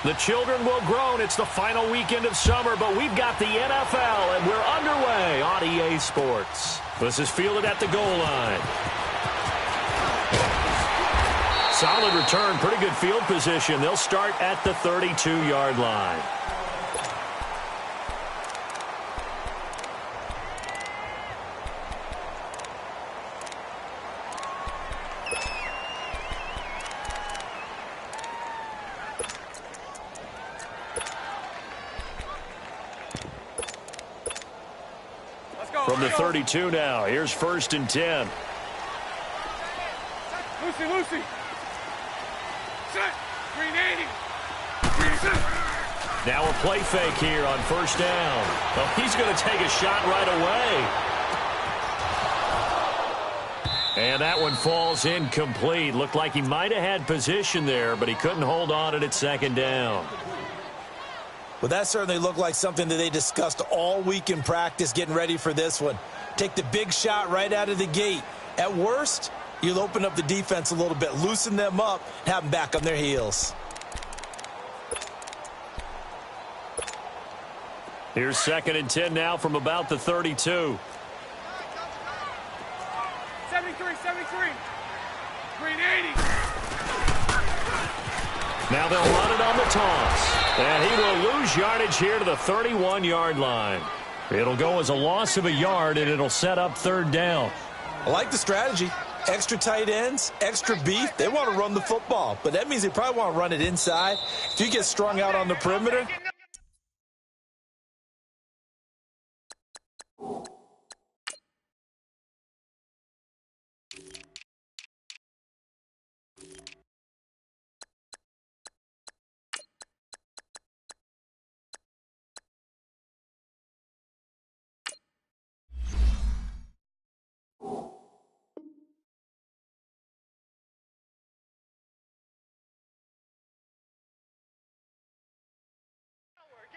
The children will groan. It's the final weekend of summer, but we've got the NFL, and we're underway on EA Sports. This is fielded at the goal line. Solid return, pretty good field position. They'll start at the 32-yard line. From the 32 now, here's 1st and 10. Lucy. Set. 380. Now a play fake here on 1st down. Well, he's going to take a shot right away. And that one falls incomplete. Looked like he might have had position there, but he couldn't hold on at 2nd down. Well, that certainly looked like something that they discussed all week in practice getting ready for this one. Take the big shot right out of the gate. At worst, you'll open up the defense a little bit, loosen them up, have them back on their heels. Here's 2nd and 10 now from about the 32. 73. 380. Now they'll run it on the toss. And he will lose yardage here to the 31-yard line. It'll go as a loss of a yard, and it'll set up 3rd down. I like the strategy. Extra tight ends, extra beef. They want to run the football, but that means they probably want to run it inside. If you get strung out on the perimeter,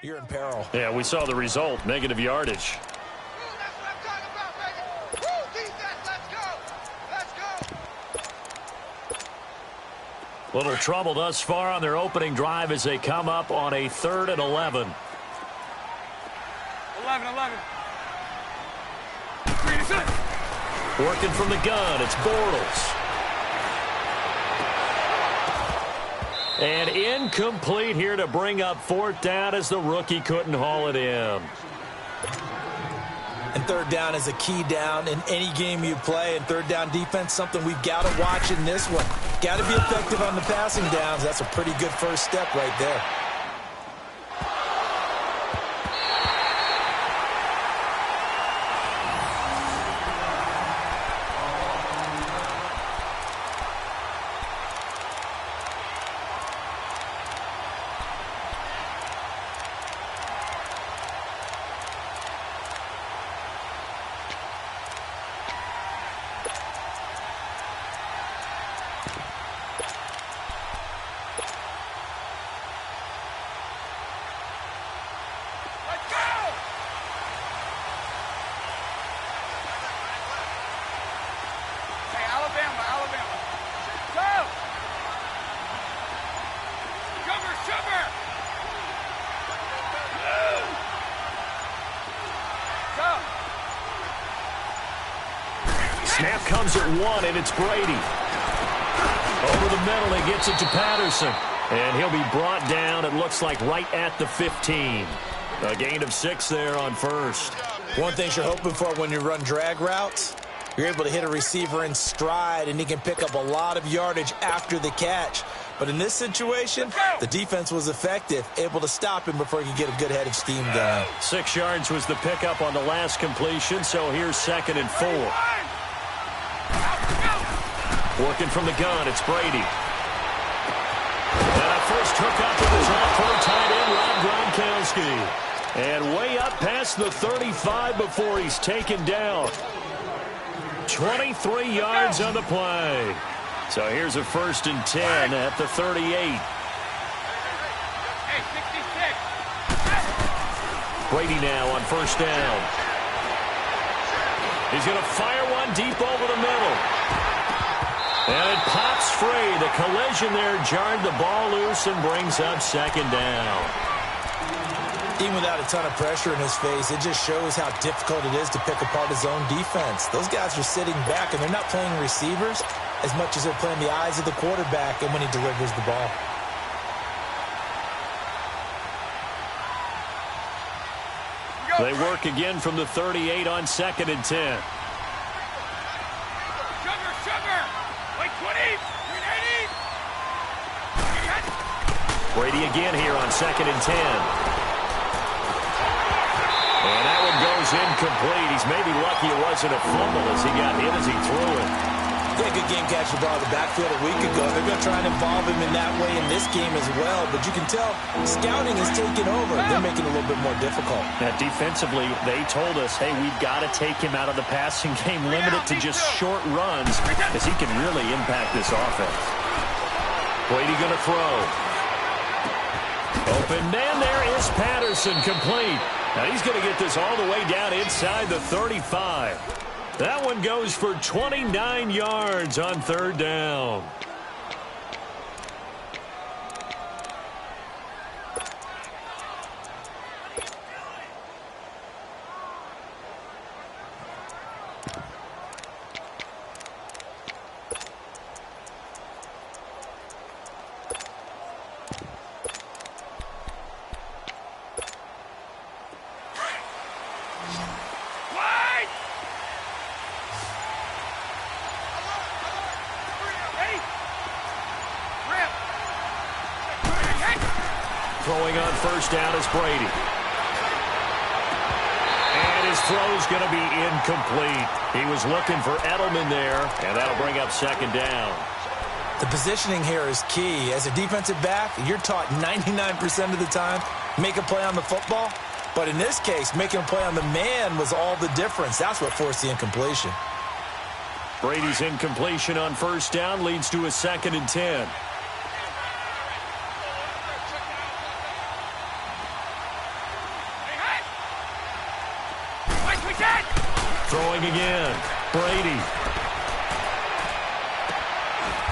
you're in peril. Yeah, we saw the result, negative yardage. That's what I'm talking about, baby. Woo, defense, let's go. Little trouble thus far on their opening drive as they come up on a 3rd and 11. 11. Working from the gun, it's Bortles. And incomplete here to bring up 4th down as the rookie couldn't haul it in. And 3rd down is a key down in any game you play. And 3rd down defense, something we've got to watch in this one. Got to be effective on the passing downs. That's a pretty good first step right there. Snap comes at 1, and it's Brady. Over the middle, he gets it to Patterson. And he'll be brought down, it looks like, right at the 15. A gain of 6 there on 1st. One thing you're hoping for when you run drag routes, you're able to hit a receiver in stride, and he can pick up a lot of yardage after the catch. But in this situation, the defense was effective, able to stop him before he could get a good head of steam going. 6 yards was the pickup on the last completion, so here's 2nd and 4. Working from the gun, it's Brady. And a first hookup with his off-throw tight end, Rob Gronkowski. And way up past the 35 before he's taken down. 23 yards on the play. So here's a 1st and 10 at the 38. Brady now on 1st down. He's going to fire one deep over the middle. And it pops free. The collision there jarred the ball loose and brings up second down. Even without a ton of pressure in his face, it just shows how difficult it is to pick apart his own defense. Those guys are sitting back, and they're not playing receivers as much as they're playing the eyes of the quarterback and when he delivers the ball. They work again from the 38 on 2nd and 10. Brady again here on 2nd and 10. And that one goes incomplete. He's maybe lucky it wasn't a fumble as he got hit as he threw it. Yeah, good game catch the ball in the backfield a week ago. They're going to try and involve him in that way in this game as well. But you can tell scouting is taking over. They're making it a little bit more difficult. Now, defensively, they told us, hey, we've got to take him out of the passing game, limit it to just short runs, because he can really impact this offense. Brady going to throw. Open man, there is Patterson, complete. Now he's going to get this all the way down inside the 35. That one goes for 29 yards on 3rd down. Throwing on 1st down is Brady. And his throw's going to be incomplete. He was looking for Edelman there, and that'll bring up 2nd down. The positioning here is key. As a defensive back, you're taught 99% of the time, make a play on the football. But in this case, making a play on the man was all the difference. That's what forced the incompletion. Brady's incompletion on 1st down leads to a 2nd and 10. Throwing again. Brady.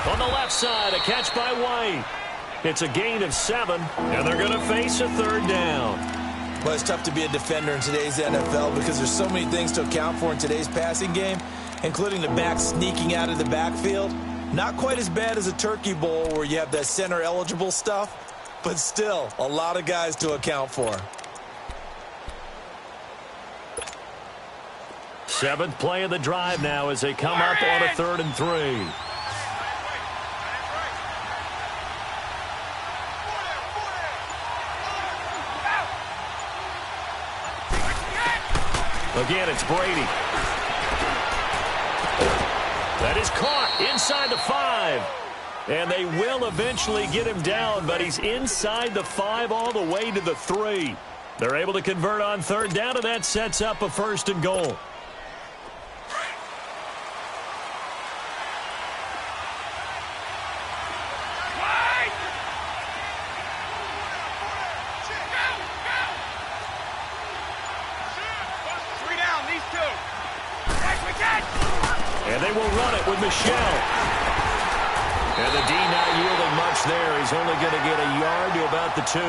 On the left side, a catch by White. It's a gain of 7, and they're going to face a 3rd down. Well, it's tough to be a defender in today's NFL because there's so many things to account for in today's passing game, including the back sneaking out of the backfield. Not quite as bad as a turkey bowl where you have that center-eligible stuff, but still a lot of guys to account for. 7th play of the drive now as they come up on a 3rd and 3. Again, it's Brady. That is caught inside the 5. And they will eventually get him down, but he's inside the 5 all the way to the 3. They're able to convert on 3rd down, and that sets up a 1st and goal. And they will run it with Michelle. And the D not yielding much there. He's only going to get a yard to about the 2.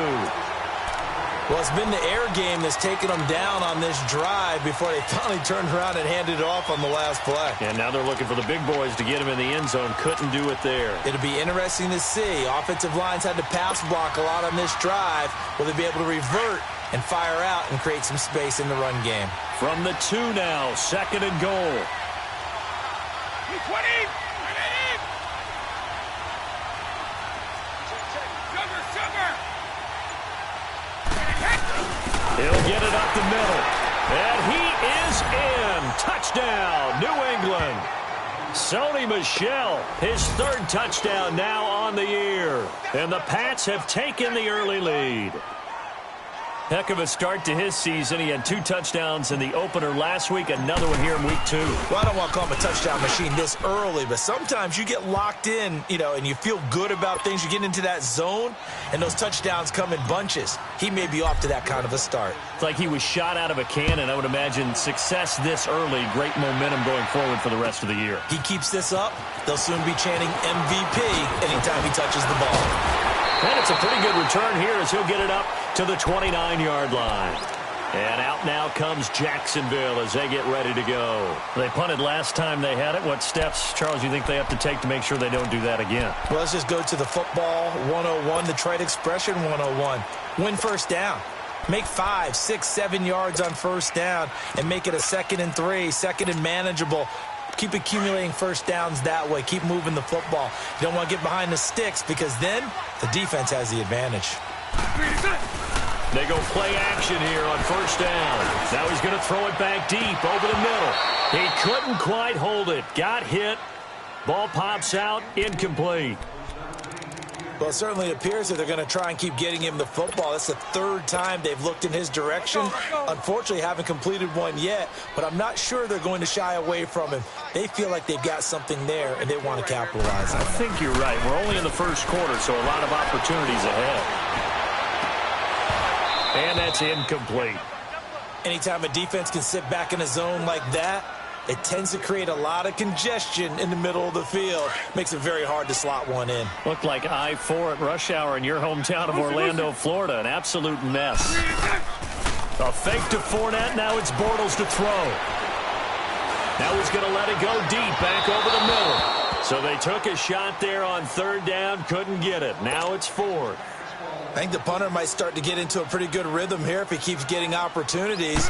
Well, it's been the air game that's taken them down on this drive before they finally turned around and handed it off on the last play. And now they're looking for the big boys to get him in the end zone. Couldn't do it there. It'll be interesting to see. Offensive lines had to pass block a lot on this drive. Will they be able to revert and fire out and create some space in the run game? From the 2 now, 2nd and goal. He'll get it up the middle. And he is in. Touchdown, New England. Sony Michel, his 3rd touchdown now on the year. And the Pats have taken the early lead. Heck of a start to his season. He had 2 touchdowns in the opener last week, another one here in week 2. Well, I don't want to call him a touchdown machine this early, but sometimes you get locked in, and you feel good about things. You get into that zone, and those touchdowns come in bunches. He may be off to that kind of a start. It's like he was shot out of a cannon. I would imagine success this early, great momentum going forward for the rest of the year. He keeps this up, they'll soon be chanting MVP anytime he touches the ball. And it's a pretty good return here as he'll get it up to the 29-yard line. And out now comes Jacksonville as they get ready to go. They punted last time they had it. What steps, Charles, you think they have to take to make sure they don't do that again? Well, let's just go to the football 101, the trade expression 101. Win first down. Make 5, 6, 7 yards on first down and make it a 2nd and 3, 2nd and manageable. Keep accumulating first downs that way. Keep moving the football. You don't want to get behind the sticks because then the defense has the advantage. They go play action here on first down. Now he's going to throw it back deep over the middle. He couldn't quite hold it. Got hit. Ball pops out. Incomplete. Well, it certainly appears that they're going to try and keep getting him the football. That's the 3rd time they've looked in his direction. Unfortunately, haven't completed one yet, but I'm not sure they're going to shy away from him. They feel like they've got something there, and they want to capitalize on it. I think you're right. We're only in the first quarter, so a lot of opportunities ahead. And that's incomplete. Anytime a defense can sit back in a zone like that, it tends to create a lot of congestion in the middle of the field. Makes it very hard to slot one in. Looked like I-4 at rush hour in your hometown of Orlando, Florida. An absolute mess. A fake to Fournette. Now it's Bortles to throw. Now he's going to let it go deep back over the middle. So they took a shot there on 3rd down. Couldn't get it. Now it's 4th. I think the punter might start to get into a pretty good rhythm here if he keeps getting opportunities.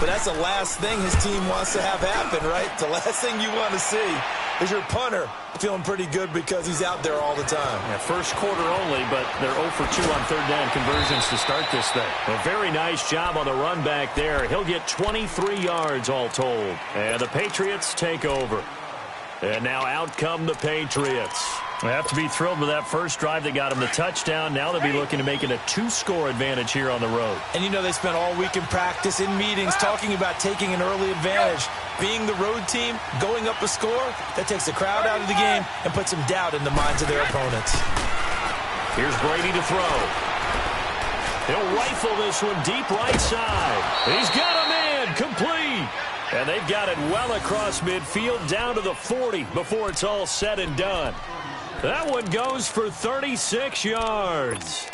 But that's the last thing his team wants to have happen, right? The last thing you want to see is your punter feeling pretty good because he's out there all the time. Yeah, first quarter only, but they're 0 for 2 on 3rd down conversions to start this thing. A very nice job on the run back there. He'll get 23 yards all told. And the Patriots take over. And now out come the Patriots. They have to be thrilled with that first drive that got them the touchdown. Now they'll be looking to make it a 2-score advantage here on the road. And they spent all week in practice, in meetings, talking about taking an early advantage. Being the road team, going up a score, that takes the crowd out of the game and puts some doubt in the minds of their opponents. Here's Brady to throw. He'll rifle this one deep right side. He's got him in, complete. And they've got it well across midfield down to the 40 before it's all said and done. That one goes for 36 yards.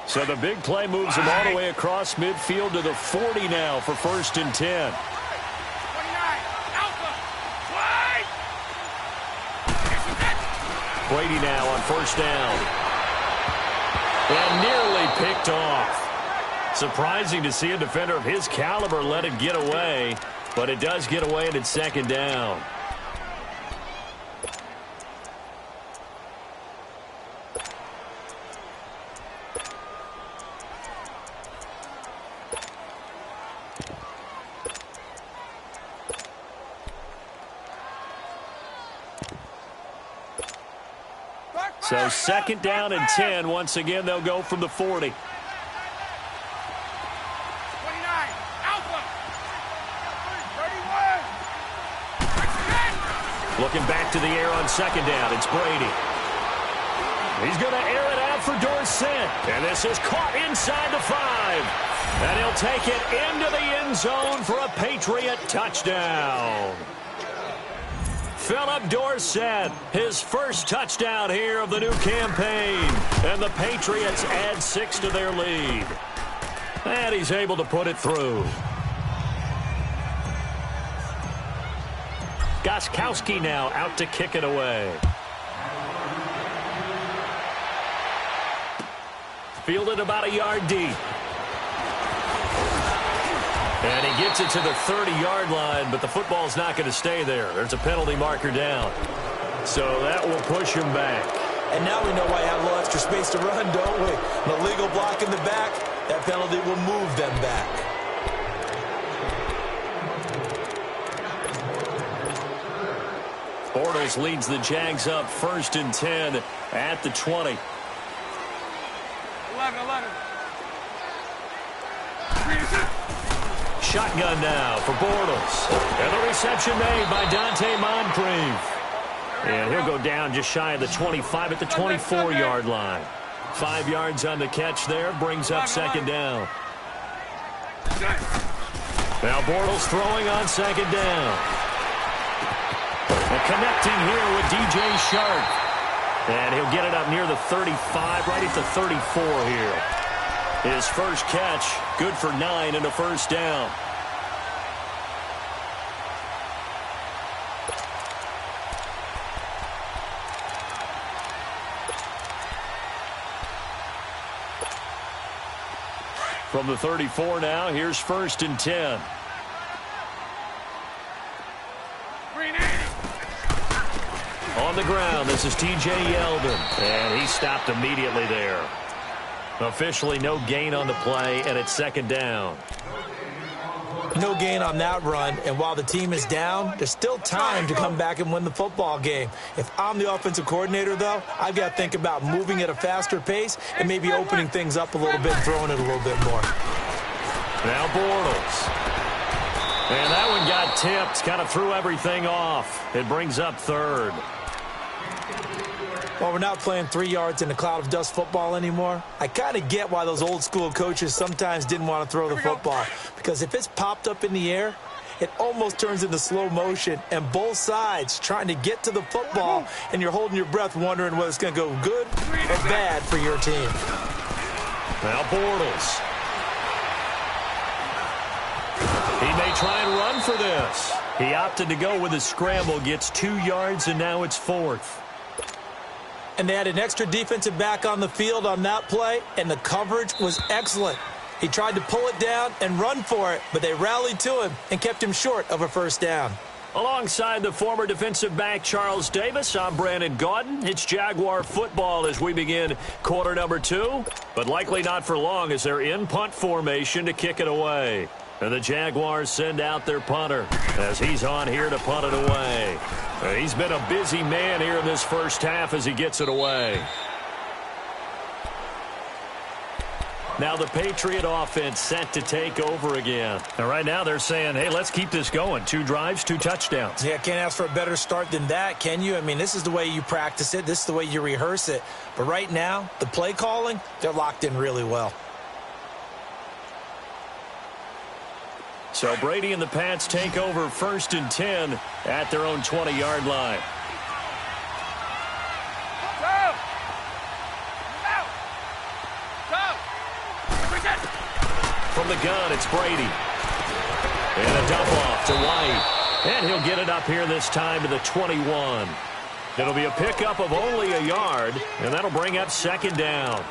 So the big play moves him all the way across midfield to the 40 now for 1st and 10. Brady now on 1st down. And nearly picked off. Surprising to see a defender of his caliber let it get away, but it does get away and it's 2nd down. So 2nd down and 10. Once again, they'll go from the 40. 29, Alpha. 31. Looking back to the air on 2nd down. It's Brady. He's going to air it out for Dorsett. And this is caught inside the 5. And he'll take it into the end zone for a Patriot touchdown. Philip Dorsett, his first touchdown here of the new campaign. And the Patriots add 6 to their lead. And he's able to put it through. Gostkowski now out to kick it away. Fielded about a yard deep. And he gets it to the 30-yard line, but the football's not going to stay there. There's a penalty marker down. So that will push him back. And now we know why you have a little extra space to run, don't we? An illegal block in the back, that penalty will move them back. Bortles leads the Jags up 1st and 10 at the 20. 11. Shotgun now for Bortles. And the reception made by Dante Moncrief. And he'll go down just shy of the 25 at the 24-yard line. 5 yards on the catch there, brings up 2nd down. Now Bortles throwing on 2nd down. And connecting here with DJ Shark. And he'll get it up near the 35, right at the 34 here. His first catch, good for 9 and a 1st down. From the 34 now, here's 1st and 10. On the ground, this is T.J. Yeldon, and he stopped immediately there. Officially no gain on the play, and it's 2nd down. No gain on that run, and while the team is down, there's still time to come back and win the football game. If I'm the offensive coordinator, though, I've got to think about moving at a faster pace and maybe opening things up a little bit and throwing it a little bit more. Now Bortles. And that one got tipped, kind of threw everything off. It brings up 3rd. Well, we're not playing 3 yards in a cloud of dust football anymore. I kind of get why those old school coaches sometimes didn't want to throw the football. Because if it's popped up in the air, it almost turns into slow motion. And both sides trying to get to the football, and you're holding your breath wondering whether it's going to go good or bad for your team. Now Bortles. He may try and run for this. He opted to go with a scramble, gets 2 yards, and now it's 4th. And they had an extra defensive back on the field on that play, and the coverage was excellent. He tried to pull it down and run for it, but they rallied to him and kept him short of a 1st down. Alongside the former defensive back Charles Davis, I'm Brandon Gaudin. It's Jaguar football as we begin quarter number 2, but likely not for long as they're in punt formation to kick it away. And the Jaguars send out their punter as he's on here to punt it away. He's been a busy man here in this first half as he gets it away. Now the Patriot offense set to take over again. And right now they're saying, hey, let's keep this going. 2 drives, 2 touchdowns. Yeah, can't ask for a better start than that, can you? I mean, this is the way you practice it. This is the way you rehearse it. But right now, the play calling, they're locked in really well. So Brady and the Pats take over 1st and 10 at their own 20-yard line. From the gun, it's Brady. And a dump off to White. And he'll get it up here this time to the 21. It'll be a pickup of only a yard, and that'll bring up 2nd down.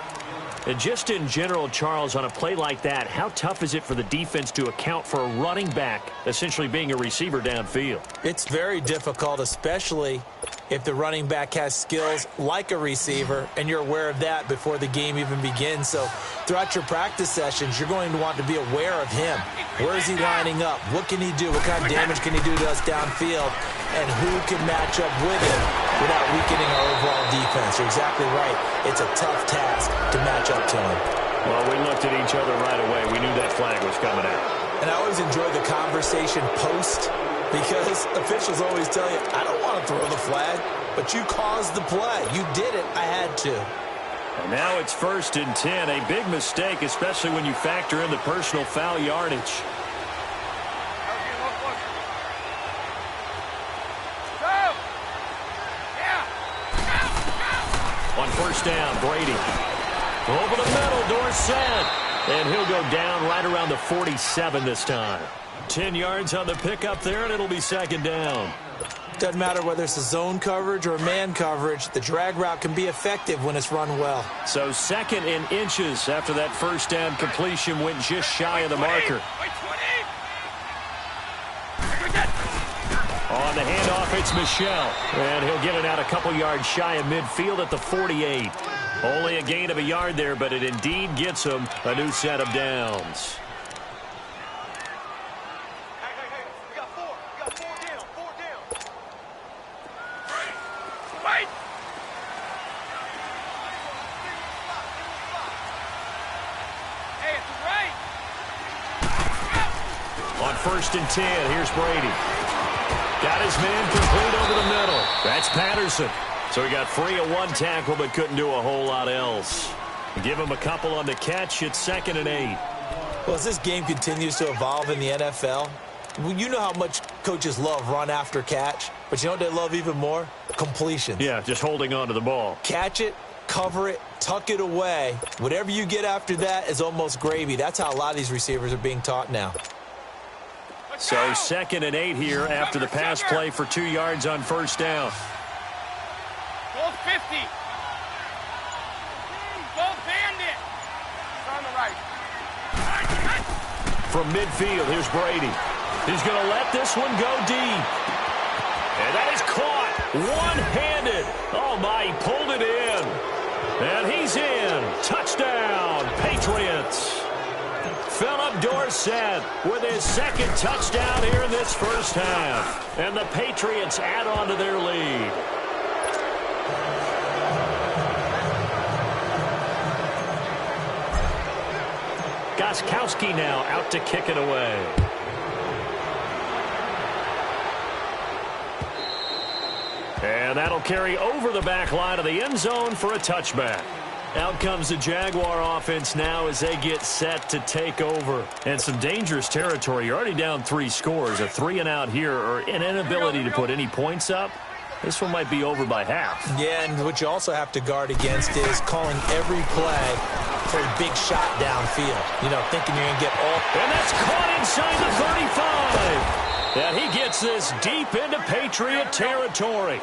And just in general, Charles, on a play like that, how tough is it for the defense to account for a running back essentially being a receiver downfield? It's very difficult, especially if the running back has skills like a receiver, and you're aware of that before the game even begins. So throughout your practice sessions, you're going to want to be aware of him. Where is he lining up? What can he do? What kind of damage can he do to us downfield? And who can match up with him without weakening our overall defense? You're exactly right. It's a tough task to match up to him. Well, we looked at each other right away. We knew that flag was coming out. And I always enjoy the conversation post, because officials always tell you, I don't want to throw the flag, but you caused the play. You did it. I had to. And now it's 1st and 10. A big mistake, especially when you factor in the personal foul yardage. On 1st down, Brady. Over the middle, Dorsett. And he'll go down right around the 47 this time. 10 yards on the pickup there, and it'll be 2nd down. Doesn't matter whether it's a zone coverage or man coverage. The drag route can be effective when it's run well. So 2nd and inches after that 1st down completion went just shy of the marker. On the handoff, it's Michel. And he'll get it out a couple yards shy of midfield at the 48. Only a gain of a yard there, but it indeed gets him a new set of downs. We got four. We got four down. Four down. Wait! Hey, it's right. On 1st and 10, here's Brady. Got his man complete over the middle. That's Patterson. So he got free of one tackle but couldn't do a whole lot else. Give him a couple on the catch. It's 2nd and 8. Well, as this game continues to evolve in the NFL, you know how much coaches love run after catch, but you know what they love even more? Completions. Yeah, just holding on to the ball. Catch it, cover it, tuck it away. Whatever you get after that is almost gravy. That's how a lot of these receivers are being taught now. So 2nd and 8 here after the pass play for 2 yards on 1st down. Go 50. Go bandit. It's on the right. From midfield, here's Brady. He's going to let this one go deep. And that is caught one-handed. Oh, my, he pulled it in. And he's in. Touchdown, Patriots. Philip Dorsett with his 2nd touchdown here in this first half. And the Patriots add on to their lead. Gostkowski now out to kick it away. And that'll carry over the back line of the end zone for a touchback. Out comes the Jaguar offense now as they get set to take over. And some dangerous territory. You're already down 3 scores. A 3-and-out here or an inability to put any points up. This one might be over by half. Yeah, and what you also have to guard against is calling every play for a big shot downfield. You know, thinking you're going to get all... And that's caught inside the 35. And he gets this deep into Patriot territory.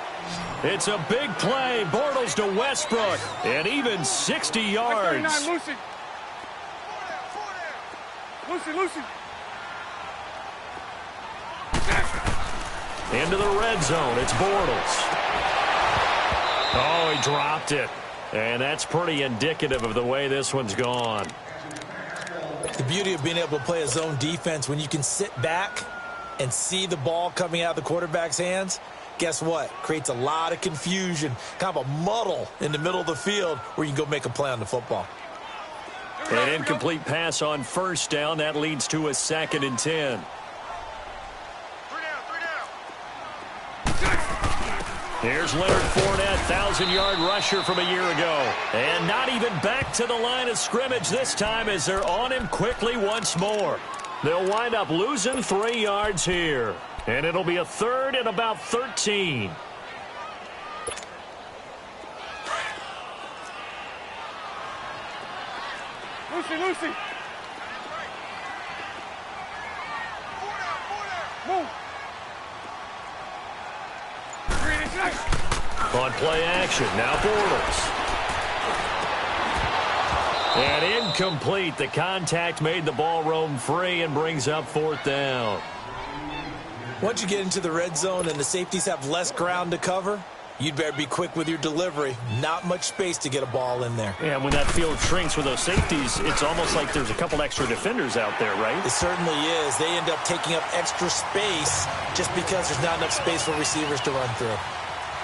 It's a big play. Bortles to Westbrook. And even 60 yards. 39, Lucy. Lucy. Into the red zone. It's Bortles. Oh, he dropped it. And that's pretty indicative of the way this one's gone. The beauty of being able to play a zone defense when you can sit back and see the ball coming out of the quarterback's hands, guess what? Creates a lot of confusion, kind of a muddle in the middle of the field where you can go make a play on the football. An incomplete pass on 1st down. That leads to a 2nd and 10. Here's Leonard Fournette, 1,000-yard rusher from a year ago. And not even back to the line of scrimmage this time as they're on him quickly once more. They'll wind up losing 3 yards here. And it'll be a 3rd and about 13. Lucy. Move. On play action, now Bortles. And incomplete. The contact made the ball roam free and brings up 4th down. Once you get into the red zone and the safeties have less ground to cover, you'd better be quick with your delivery. Not much space to get a ball in there. Yeah, when that field shrinks with those safeties, it's almost like there's a couple extra defenders out there, right? It certainly is. They end up taking up extra space just because there's not enough space for receivers to run through.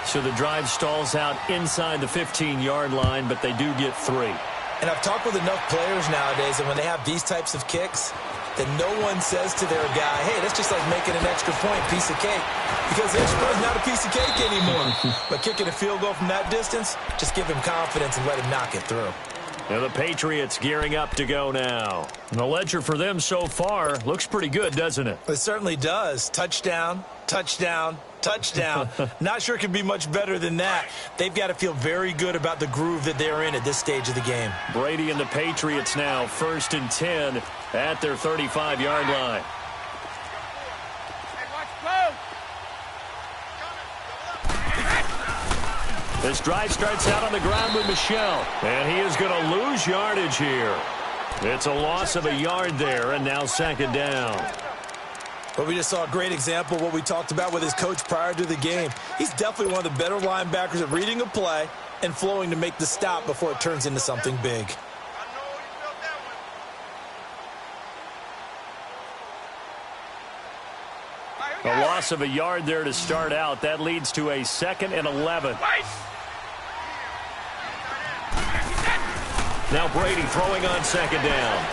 So the drive stalls out inside the 15-yard line, but they do get 3. And I've talked with enough players nowadays, and when they have these types of kicks, that no one says to their guy, hey, that's just like making an extra point, piece of cake. Because the extra point is not a piece of cake anymore. But kicking a field goal from that distance, just give him confidence and let him knock it through. Now the Patriots gearing up to go now. And the ledger for them so far looks pretty good, doesn't it? It certainly does. Touchdown, touchdown, touchdown. Not sure it can be much better than that. They've got to feel very good about the groove that they're in at this stage of the game. Brady and the Patriots now 1st and 10 at their 35-yard line. Hey, watch close. This drive starts out on the ground with Michel, and he is going to lose yardage here. It's a loss of a yard there, and now 2nd down. But we just saw a great example of what we talked about with his coach prior to the game. He's definitely one of the better linebackers at reading a play and flowing to make the stop before it turns into something big. A loss of a yard there to start out. That leads to a 2nd and 11. Now Brady throwing on 2nd down.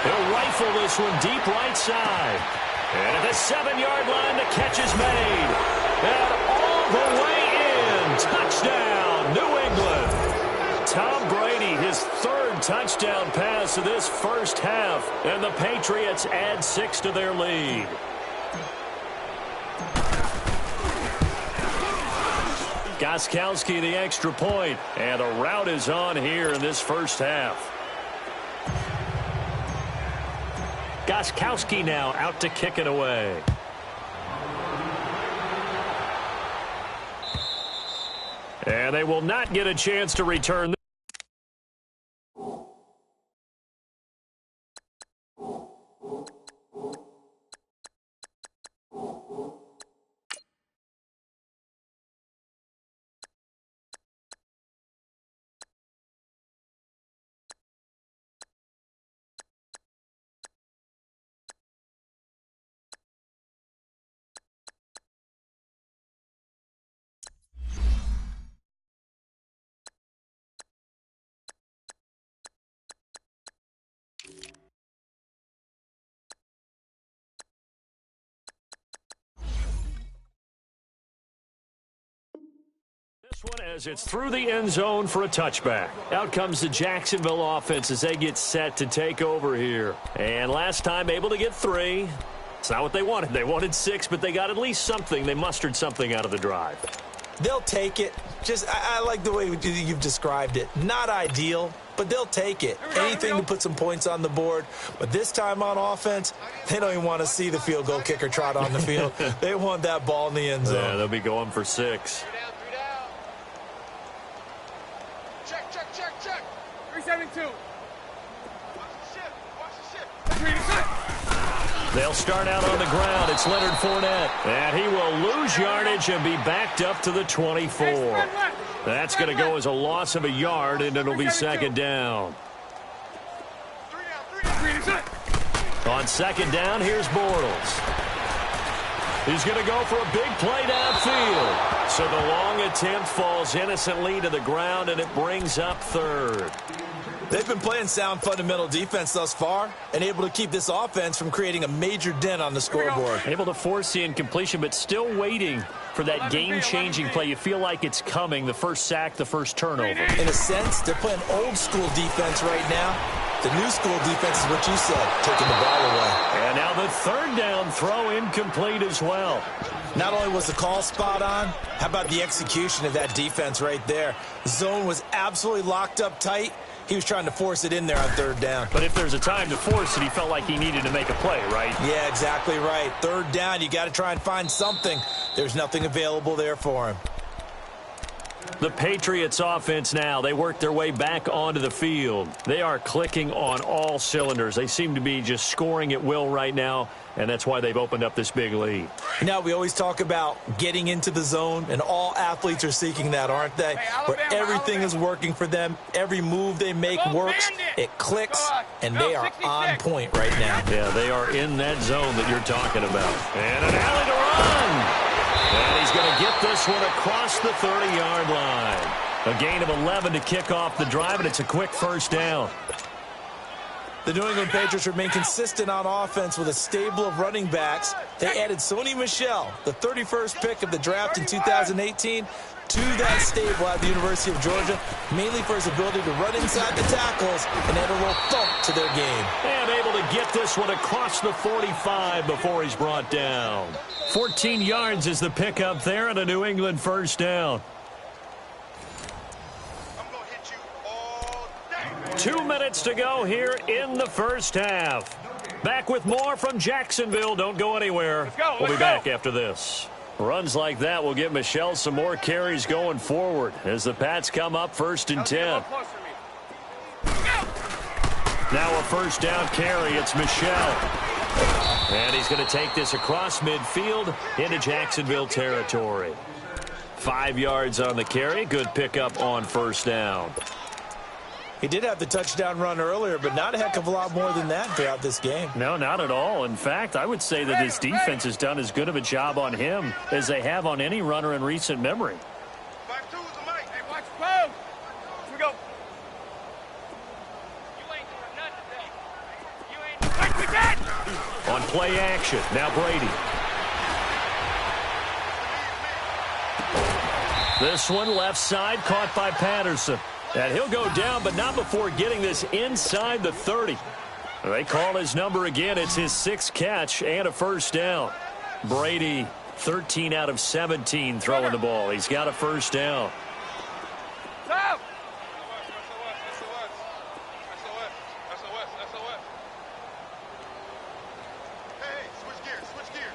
He'll rifle this one deep right side. And at the 7-yard line, the catch is made. And all the way in. Touchdown, New England. Tom Brady, his 3rd touchdown pass of this first half. And the Patriots add 6 to their lead. Gostkowski the extra point, and a rout is on here in this first half. Gostkowski now out to kick it away. And they will not get a chance to return. This one as it's through the end zone for a touchback. Out comes the Jacksonville offense as they get set to take over here. And last time able to get 3. It's not what they wanted. They wanted 6, but they got at least something. They mustered something out of the drive. They'll take it. I like the way you've described it. Not ideal, but they'll take it. Anything to put some points on the board. But this time on offense, they don't even want to see the field goal kicker trot on the field. They want that ball in the end zone. Yeah, they'll be going for 6. 3-7-2. They'll start out on the ground. It's Leonard Fournette. And he will lose yardage and be backed up to the 24. That's going to go as a loss of a yard, and it'll be 2nd down. On 2nd down, here's Bortles. He's going to go for a big play downfield. So the long attempt falls innocently to the ground, and it brings up 3rd. They've been playing sound fundamental defense thus far and able to keep this offense from creating a major dent on the scoreboard. Able to force the incompletion, but still waiting for that game-changing play. You feel like it's coming, the first sack, the first turnover. In a sense, they're playing old-school defense right now. The new school defense is what you said, taking the ball away. And now the 3rd down throw incomplete as well. Not only was the call spot on, how about the execution of that defense right there? The zone was absolutely locked up tight. He was trying to force it in there on 3rd down. But if there's a time to force it, he felt like he needed to make a play, right? Yeah, exactly right. 3rd down, you got to try and find something. There's nothing available there for him. The Patriots offense now, they work their way back onto the field. They are clicking on all cylinders. They seem to be just scoring at will right now, and that's why they've opened up this big lead. Now, we always talk about getting into the zone, and all athletes are seeking that, aren't they? Where everything is working for them. Every move they make works. It clicks, and they are on point right now. Yeah, they are in that zone that you're talking about. And an alley to run. And he's going to get this one across the 30-yard line. A gain of 11 to kick off the drive, and it's a quick 1st down. The New England Patriots remain consistent on offense with a stable of running backs. They added Sony Michel, the 31st pick of the draft in 2018, to that stable at the University of Georgia, mainly for his ability to run inside the tackles and add a little thump to their game. And able to get this one across the 45 before he's brought down. 14 yards is the pickup there and a New England 1st down. 2 minutes to go here in the first half. Back with more from Jacksonville. Don't go anywhere. We'll be back after this. Runs like that will give Michel some more carries going forward as the Pats come up 1st and 10. Now a 1st down carry. It's Michel. And he's going to take this across midfield into Jacksonville territory. 5 yards on the carry. Good pickup on first down. He did have the touchdown run earlier, but not a heck of a lot more than that throughout this game. No, not at all. In fact, I would say that his defense has done as good of a job on him as they have on any runner in recent memory. Back to the mic. Hey, watch the pose. Here we go. You ain't doing nothing today. You ain't Like we did. On play action, now Brady. This one left side, caught by Patterson. And he'll go down, but not before getting this inside the 30. They call his number again. It's his 6th catch and a first down. Brady, 13 out of 17 throwing the ball. He's got a first down. Stop. Hey, switch gears, switch gears.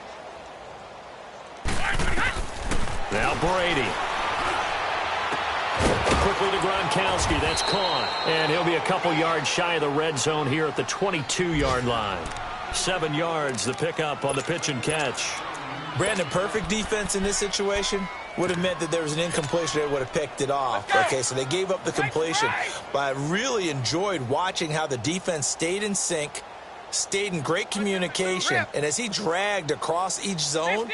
Now Brady. Quickly to Gronkowski. That's caught. And he'll be a couple yards shy of the red zone here at the 22-yard line. 7 yards, the pickup on the pitch and catch. Brandon, perfect defense in this situation would have meant that there was an incompletion. They would have picked it off. Okay, so they gave up the completion. But I really enjoyed watching how the defense stayed in sync, stayed in great communication. And as he dragged across each zone,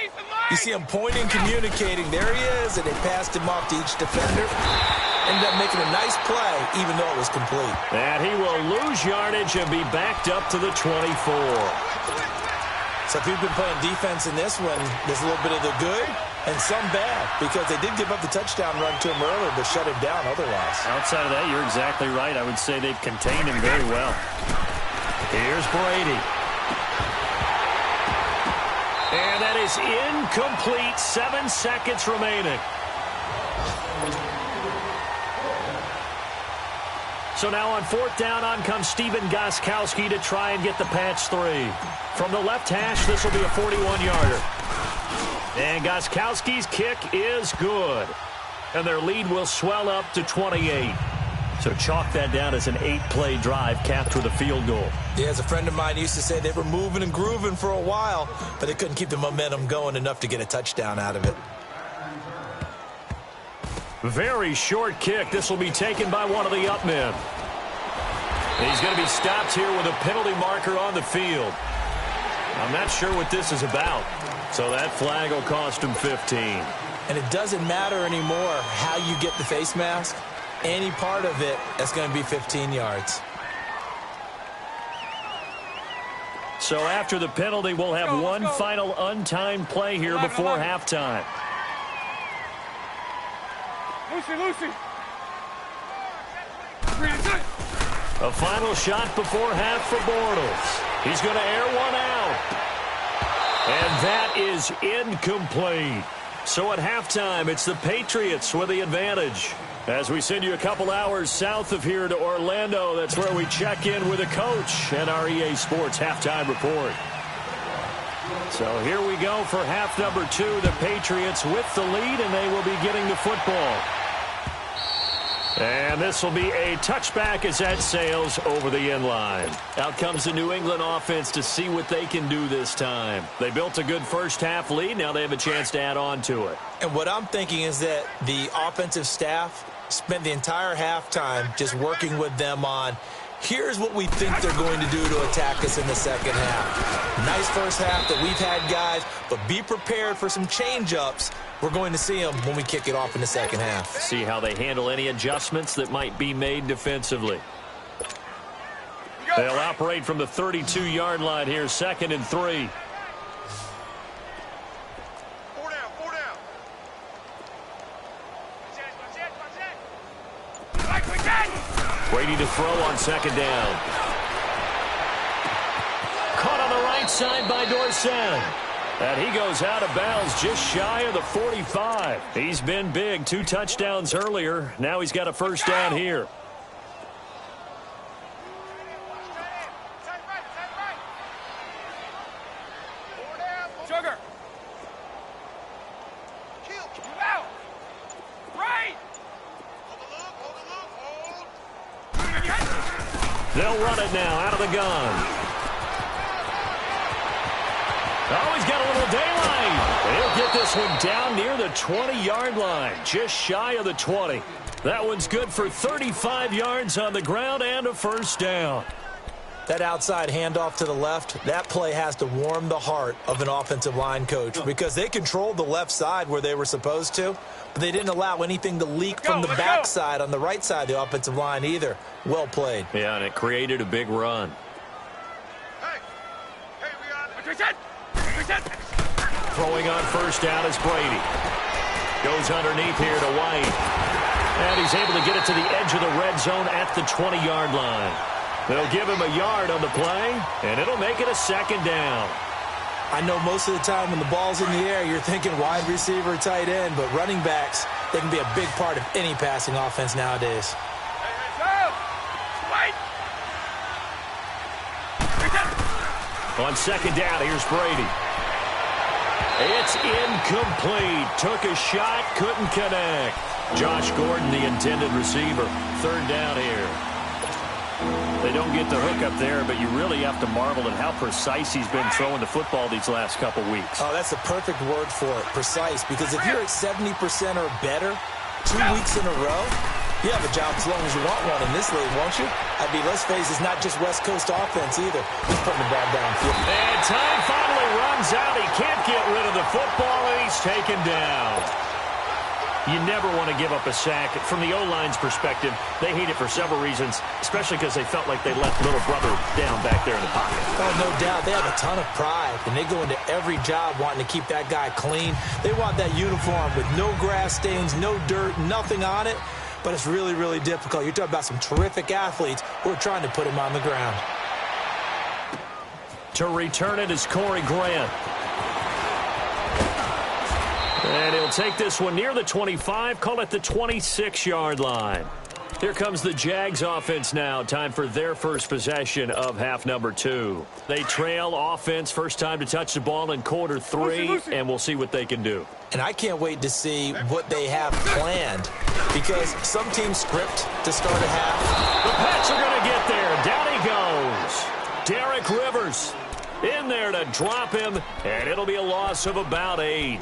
you see him pointing, communicating. There he is, and they passed him off to each defender. Ended up making a nice play, even though it was complete. And he will lose yardage and be backed up to the 24. So if you've been playing defense in this one, there's a little bit of the good and some bad, because they did give up the touchdown run to him earlier, but shut him down otherwise. Outside of that, you're exactly right. I would say they've contained him very well. Here's Brady. And that is incomplete. 7 seconds remaining. So now on 4th down, on comes Stephen Gostkowski to try and get the patch 3. From the left hash, this will be a 41-yarder. And Gostkowski's kick is good. And their lead will swell up to 28. So chalk that down as an 8-play drive capped with a field goal. Yeah, as a friend of mine used to say, they were moving and grooving for a while, but they couldn't keep the momentum going enough to get a touchdown out of it. Very short kick. This will be taken by one of the up men. He's going to be stopped here with a penalty marker on the field. I'm not sure what this is about. So that flag will cost him 15. And it doesn't matter anymore how you get the face mask. Any part of it, that's going to be 15 yards. So after the penalty, we'll have one final untimed play here before halftime. Lucy. A final shot before half for Bortles. He's going to air one out. And that is incomplete. So at halftime, it's the Patriots with the advantage. As we send you a couple hours south of here to Orlando, that's where we check in with the coach and our EA Sports halftime report. So here we go for half number 2. The Patriots with the lead, and they will be getting the football. And this will be a touchback as that sails over the end line. Out comes the New England offense to see what they can do this time. They built a good first half lead. Now they have a chance to add on to it. And what I'm thinking is that the offensive staff spent the entire halftime just working with them on, here's what we think they're going to do to attack us in the second half. Nice first half that we've had, guys, but be prepared for some change-ups. We're going to see them when we kick it off in the second half. See how they handle any adjustments that might be made defensively. They'll operate from the 32-yard line here, 2nd and 3. 4 down, 4 down. Brady to throw on 2nd down. Caught on the right side by Dorsett. And he goes out of bounds just shy of the 45. He's been big. 2 touchdowns earlier. Now he's got a first down here. Sugar. Kill. Move out. Right. Hold the look. They'll run it now out of the gun. Oh, he's got a little daylight. He'll get this one down near the 20-yard line, just shy of the 20. That one's good for 35 yards on the ground and a first down. That outside handoff to the left, that play has to warm the heart of an offensive line coach because they controlled the left side where they were supposed to, but they didn't allow anything to leak from the backside on the right side of the offensive line either. Well played. Yeah, and it created a big run. Hey, we on Throwing on first down is Brady. Goes underneath here to White. And he's able to get it to the edge of the red zone at the 20-yard line. They'll give him a yard on the play, and it'll make it a second down. I know most of the time when the ball's in the air, you're thinking wide receiver, tight end, but running backs, they can be a big part of any passing offense nowadays. On second down, here's Brady. It's incomplete. Took a shot, couldn't connect. Josh Gordon, the intended receiver. Third down here. They don't get the hook up there, but you really have to marvel at how precise he's been throwing the football these last couple weeks. Oh, that's the perfect word for it, precise, because if you're at 70% or better 2 weeks in a row, you have a job as long as you want one in this league, won't you? I mean, let's face it, it's not just West Coast offense either. He's putting the ball downfield. And time finally runs out. He can't get rid of the football, and he's taken down. You never want to give up a sack. From the O-line's perspective, they hate it for several reasons, especially because they felt like they let little brother down back there in the pocket. Oh, no doubt. They have a ton of pride, and they go into every job wanting to keep that guy clean. They want that uniform with no grass stains, no dirt, nothing on it, but it's really, really difficult. You're talking about some terrific athletes who are trying to put him on the ground. To return it is Corey Grant. And he'll take this one near the 25, call it the 26-yard line. Here comes the Jags offense now. Time for their first possession of half number 2. They trail offense, first time to touch the ball in quarter 3, and we'll see what they can do. And I can't wait to see what they have planned, because some teams script to start a half. The Pats are going to get there. Down he goes. Derek Rivers in there to drop him, and it'll be a loss of about 8.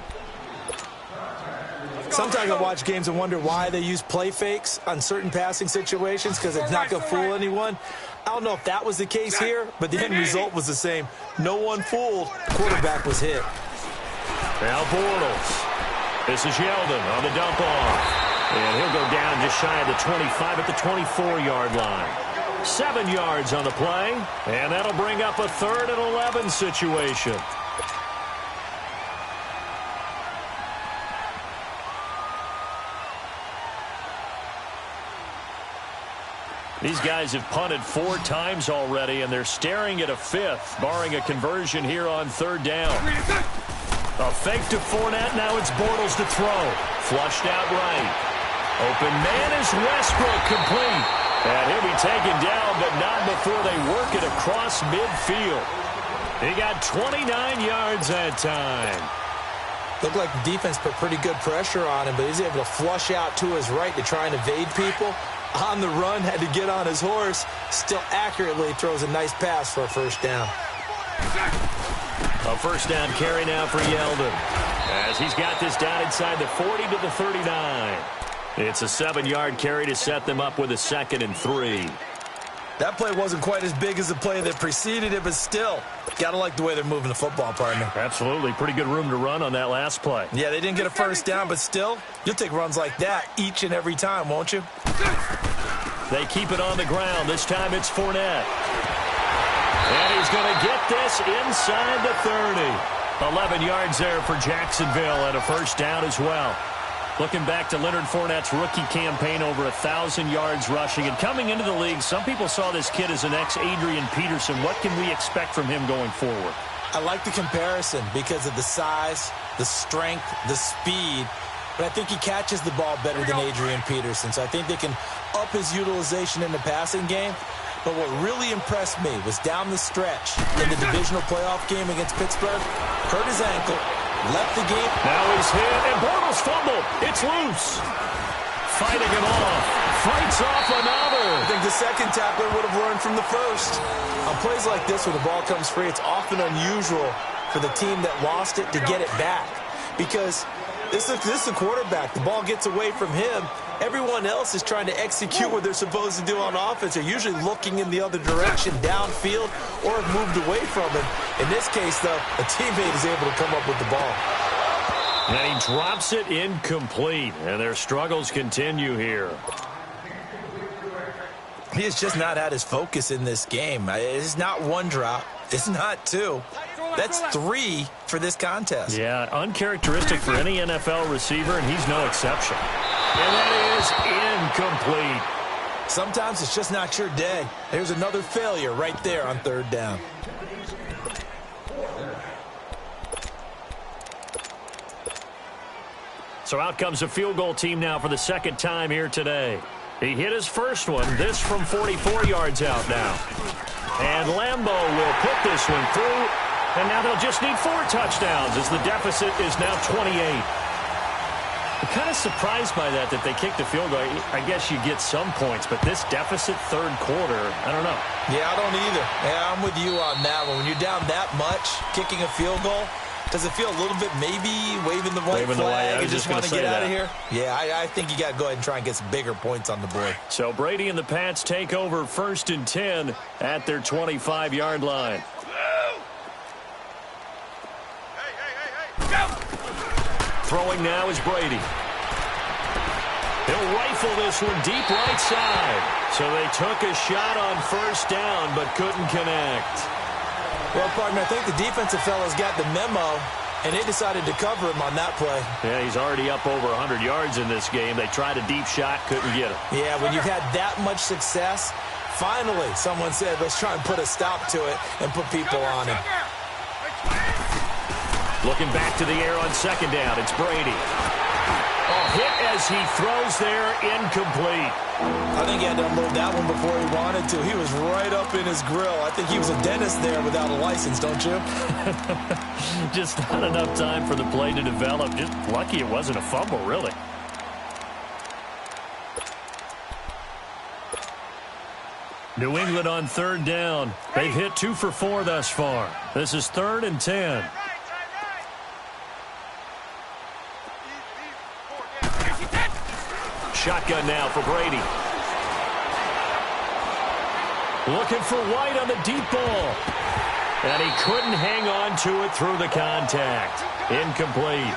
Sometimes I watch games and wonder why they use play fakes on certain passing situations, because it's not going to fool anyone. I don't know if that was the case here, but the end result was the same. No one fooled. Quarterback was hit. Now Bortles. This is Yeldon on the dump off. And he'll go down just shy of the 25 at the 24-yard line. 7 yards on the play, and that'll bring up a 3rd and 11 situation. These guys have punted 4 times already, and they're staring at a 5th, barring a conversion here on 3rd down. A fake to Fournette. Now it's Bortles to throw. Flushed out right. Open man is Westbrook, complete. And he'll be taken down, but not before they work it across midfield. He got 29 yards that time. Looked like the defense put pretty good pressure on him, but he's able to flush out to his right to try and evade people. On the run, had to get on his horse. Still accurately throws a nice pass for a first down. A first down carry now for Yeldon, as he's got this down inside the 40 to the 39. It's a 7-yard carry to set them up with a 2nd and 3. That play wasn't quite as big as the play that preceded it, but still, gotta like the way they're moving the football, partner. Absolutely. Pretty good room to run on that last play. Yeah, they didn't get a first down, but still, you'll take runs like that each and every time, won't you? They keep it on the ground. This time it's Fournette. And he's going to get this inside the 30. 11 yards there for Jacksonville and a first down as well. Looking back to Leonard Fournette's rookie campaign, over 1,000 yards rushing. And coming into the league, some people saw this kid as an ex-Adrian Peterson. What can we expect from him going forward? I like the comparison because of the size, the strength, the speed. But I think he catches the ball better than Adrian Peterson. So I think they can up his utilization in the passing game. But what really impressed me was down the stretch in the divisional playoff game against Pittsburgh. Hurt his ankle, left the game. Now he's hit, and Bortles fumbled. It's loose. Fighting it off. Fights off another. I think the second tackler would have learned from the first. On plays like this, when the ball comes free, it's often unusual for the team that lost it to get it back. Because this is the quarterback. The ball gets away from him. Everyone else is trying to execute what they're supposed to do on offense. They're usually looking in the other direction, downfield, or have moved away from him. In this case, though, a teammate is able to come up with the ball. And he drops it incomplete, and their struggles continue here. He has just not had his focus in this game. It's not one drop. It's not two. That's three for this contest. Yeah, uncharacteristic for any NFL receiver, and he's no exception. And that is incomplete. Sometimes it's just not your day. There's another failure right there on third down. So out comes a field goal team now for the second time here today. He hit his first one, this from 44 yards out now. And Lambeau will put this one through, and now they'll just need 4 touchdowns as the deficit is now 28. I'm kind of surprised by that they kicked a field goal. I guess you get some points, but this deficit third quarter, I don't know. Yeah, I don't either. Yeah, I'm with you on that one. When you're down that much, kicking a field goal, does it feel a little bit maybe waving the white flag and just want to get out of here? Yeah, I think you got to go ahead and try and get some bigger points on the board. So Brady and the Pats take over 1st and 10 at their 25-yard line. Throwing now is Brady. He'll rifle this one deep right side. So they took a shot on 1st down but couldn't connect. Well, partner, I think the defensive fellas got the memo, and they decided to cover him on that play. Yeah, he's already up over 100 yards in this game. They tried a deep shot, couldn't get him. Yeah, when you've had that much success, finally someone said, let's try and put a stop to it and put people on him. Looking back to the air on 2nd down, it's Brady. Oh, hit as he throws there, incomplete. I think he had to unload that one before he wanted to. He was right up in his grill. I think he was a dentist there without a license, don't you? Just not enough time for the play to develop. Just lucky it wasn't a fumble, really. New England on 3rd down. They've hit 2 for 4 thus far. This is 3rd and 10. Shotgun now for Brady. Looking for White on the deep ball. And he couldn't hang on to it through the contact. Incomplete.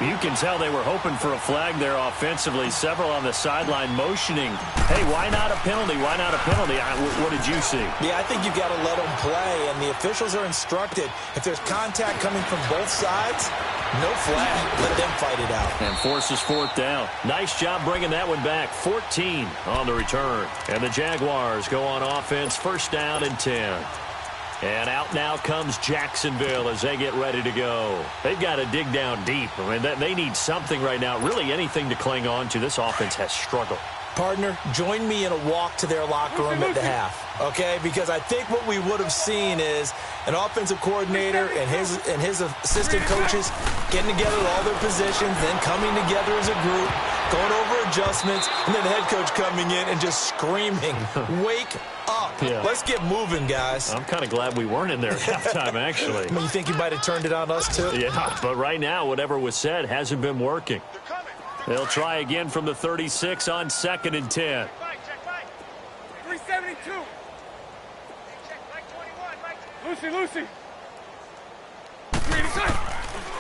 You can tell they were hoping for a flag there offensively. Several on the sideline motioning. Hey, why not a penalty? Why not a penalty? What did you see? Yeah, I think you've got to let them play, and the officials are instructed. If there's contact coming from both sides, no flag. Let them fight it out. And forces 4th down. Nice job bringing that one back. 14 on the return. And the Jaguars go on offense, 1st down and 10. And out now comes Jacksonville as they get ready to go. They've got to dig down deep. I mean, they need something right now, really anything to cling on to. This offense has struggled. Partner, join me in a walk to their locker room at the half, okay? Because I think what we would have seen is an offensive coordinator and his assistant coaches getting together all their positions, then coming together as a group, going over adjustments, and then the head coach coming in and just screaming, wake up. Yeah. Let's get moving, guys. I'm kind of glad we weren't in there at halftime, actually. You think you might have turned it on us, too? Yeah, but right now, whatever was said hasn't been working. They'll try again from the 36 on 2nd and 10. 372. Lucy.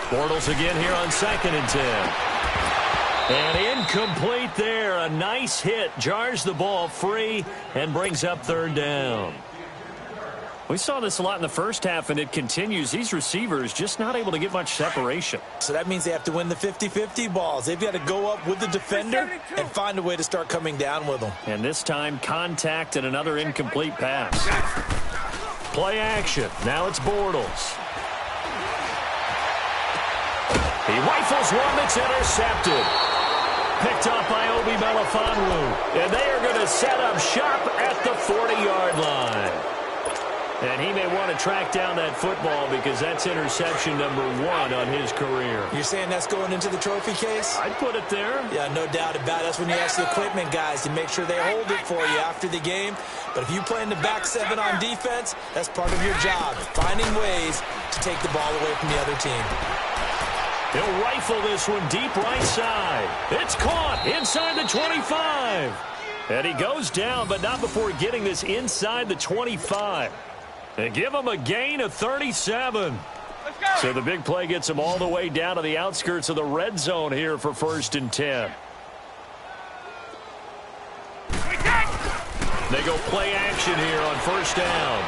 Bortles again here on 2nd and 10. And incomplete there. A nice hit. Jars the ball free and brings up 3rd down. We saw this a lot in the first half, and it continues. These receivers just not able to get much separation. So that means they have to win the 50-50 balls. They've got to go up with the defender and find a way to start coming down with them. And this time, contact and another incomplete pass. Play action. Now it's Bortles. He rifles one that's intercepted. Picked up by Obi Melifonwu. And they are going to set up shop at the 40-yard line. And he may want to track down that football because that's interception number 1 on his career. You're saying that's going into the trophy case? I'd put it there. Yeah, no doubt about it. That's when you ask the equipment guys to make sure they hold it for you after the game. But if you play in the back 7 on defense, that's part of your job, finding ways to take the ball away from the other team. He'll rifle this one deep right side. It's caught inside the 25. And he goes down, but not before getting this inside the 25. And give him a gain of 37. So the big play gets him all the way down to the outskirts of the red zone here for 1st and 10. They go play action here on 1st down.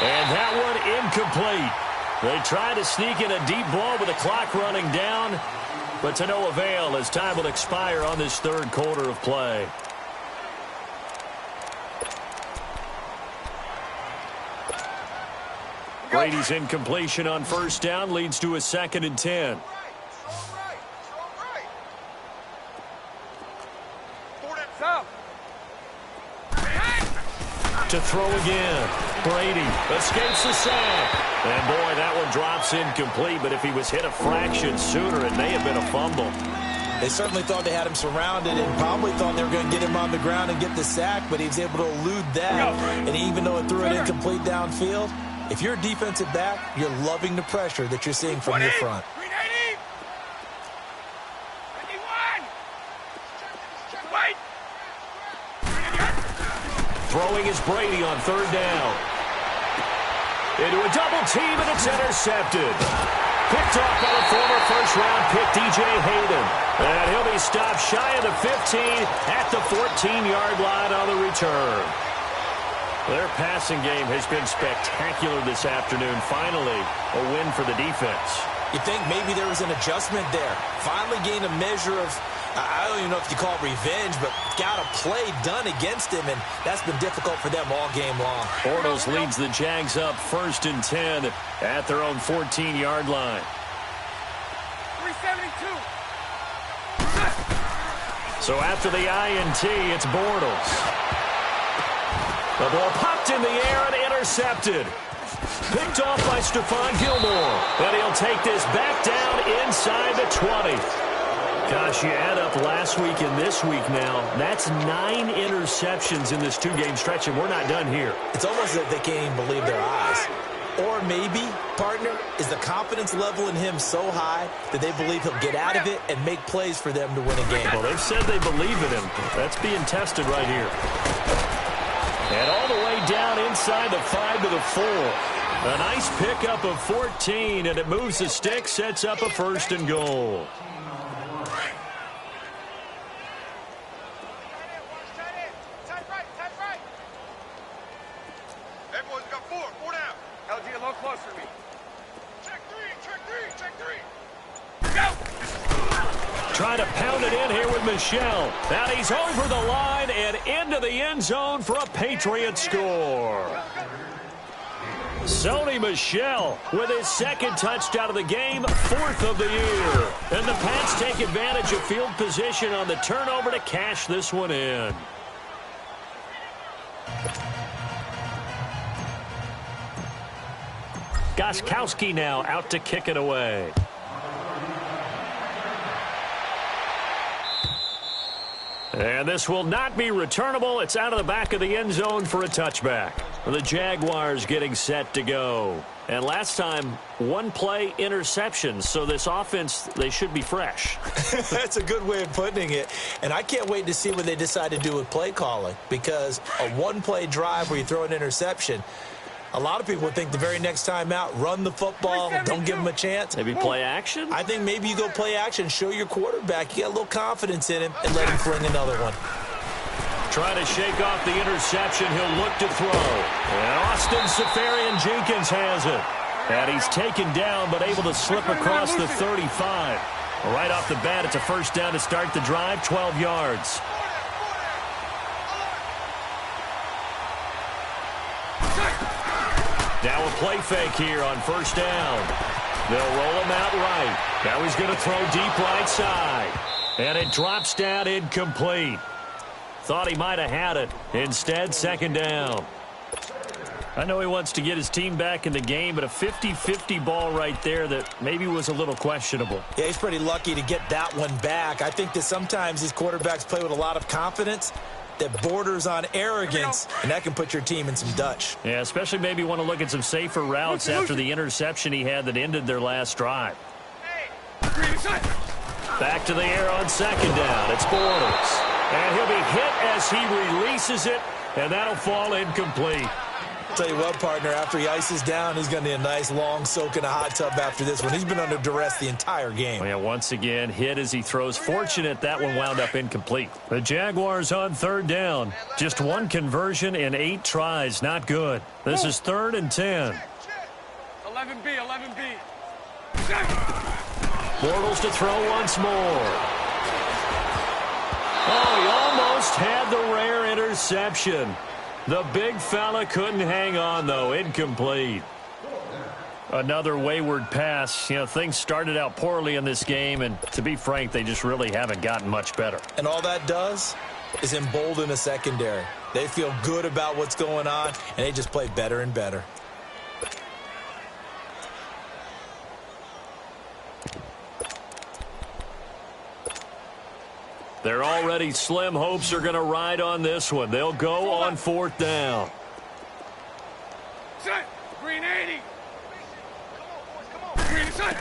And that one incomplete. They try to sneak in a deep ball with the clock running down, but to no avail as time will expire on this 3rd quarter of play. Brady's incompletion on 1st down leads to a 2nd and 10. To throw again. Brady escapes the sack. And boy, that one drops incomplete, but if he was hit a fraction sooner, it may have been a fumble. They certainly thought they had him surrounded and probably thought they were going to get him on the ground and get the sack, but he was able to elude that. And even though it threw it incomplete downfield, if you're a defensive back, you're loving the pressure that you're seeing from your front. Throwing is Brady on 3rd down. Into a double team, and it's intercepted. Picked off by the former 1st-round pick, DJ Hayden. And he'll be stopped shy of the 15 at the 14-yard line on the return. Their passing game has been spectacular this afternoon. Finally, a win for the defense. You think maybe there was an adjustment there. Finally gained a measure of, I don't even know if you call it revenge, but got a play done against him, and that's been difficult for them all game long. Bortles leads the Jags up 1st and 10 at their own 14-yard line. 372. So after the INT, it's Bortles. The ball popped in the air and intercepted. Picked off by Stephon Gilmore. And he'll take this back down inside the 20. Gosh, you add up last week and this week now. That's 9 interceptions in this 2-game stretch, and we're not done here. It's almost as if they can't even believe their eyes. Or maybe, partner, is the confidence level in him so high that they believe he'll get out of it and make plays for them to win a game. Well, they've said they believe in him. That's being tested right here. And all the way down inside the 5 to the 4. A nice pickup of 14, and it moves the stick, sets up a 1st and goal. Everyone's got 4 down. LG, a little closer to me. Check 3. Go! Trying to pound it in here with Michel. Now he's over the line and into the end zone for a Patriots score. Sony Michel with his 2nd touchdown of the game, 4th of the year. And the Pats take advantage of field position on the turnover to cash this one in. Gostkowski now out to kick it away. And this will not be returnable. It's out of the back of the end zone for a touchback. The Jaguars getting set to go. And last time, 1 play interception. So this offense, they should be fresh. That's a good way of putting it. And I can't wait to see what they decide to do with play calling. Because a 1-play drive where you throw an interception, a lot of people would think the very next time out, run the football, don't give them a chance. Maybe play action? I think maybe you go play action, show your quarterback you got a little confidence in him, and let him fling another one. Trying to shake off the interception. He'll look to throw. And Austin Seferian-Jenkins has it. And he's taken down, but able to slip across the 35. Right off the bat, it's a 1st down to start the drive, 12 yards. Now a play fake here on 1st down. They'll roll him out right. Now he's going to throw deep right side. And it drops down incomplete. Thought he might have had it. Instead, 2nd down. I know he wants to get his team back in the game, but a 50-50 ball right there that maybe was a little questionable. Yeah, he's pretty lucky to get that one back. I think that sometimes these quarterbacks play with a lot of confidence that borders on arrogance, and that can put your team in some Dutch. Yeah, especially maybe want to look at some safer routes after the interception he had that ended their last drive. Back to the air on second down. It's Bortles. And he'll be hit as he releases it, and that'll fall incomplete. Tell you what, partner, after he ices down, he's going to need a nice long soak in a hot tub after this one. He's been under duress the entire game. Yeah, once again, hit as he throws. Fortunate that one wound up incomplete. The Jaguars on third down. Just one conversion in 8 tries. Not good. This is 3rd and 10. 11B, 11B. Bortles to throw once more. Oh, he almost had the rare interception. The big fella couldn't hang on, though. Incomplete. Another wayward pass. You know, things started out poorly in this game, and to be frank, they just really haven't gotten much better. And all that does is embolden a secondary. They feel good about what's going on, and they just play better and better. They're already slim hopes are going to ride on this one. They'll go on 4th down. Set. Green 80. Green set.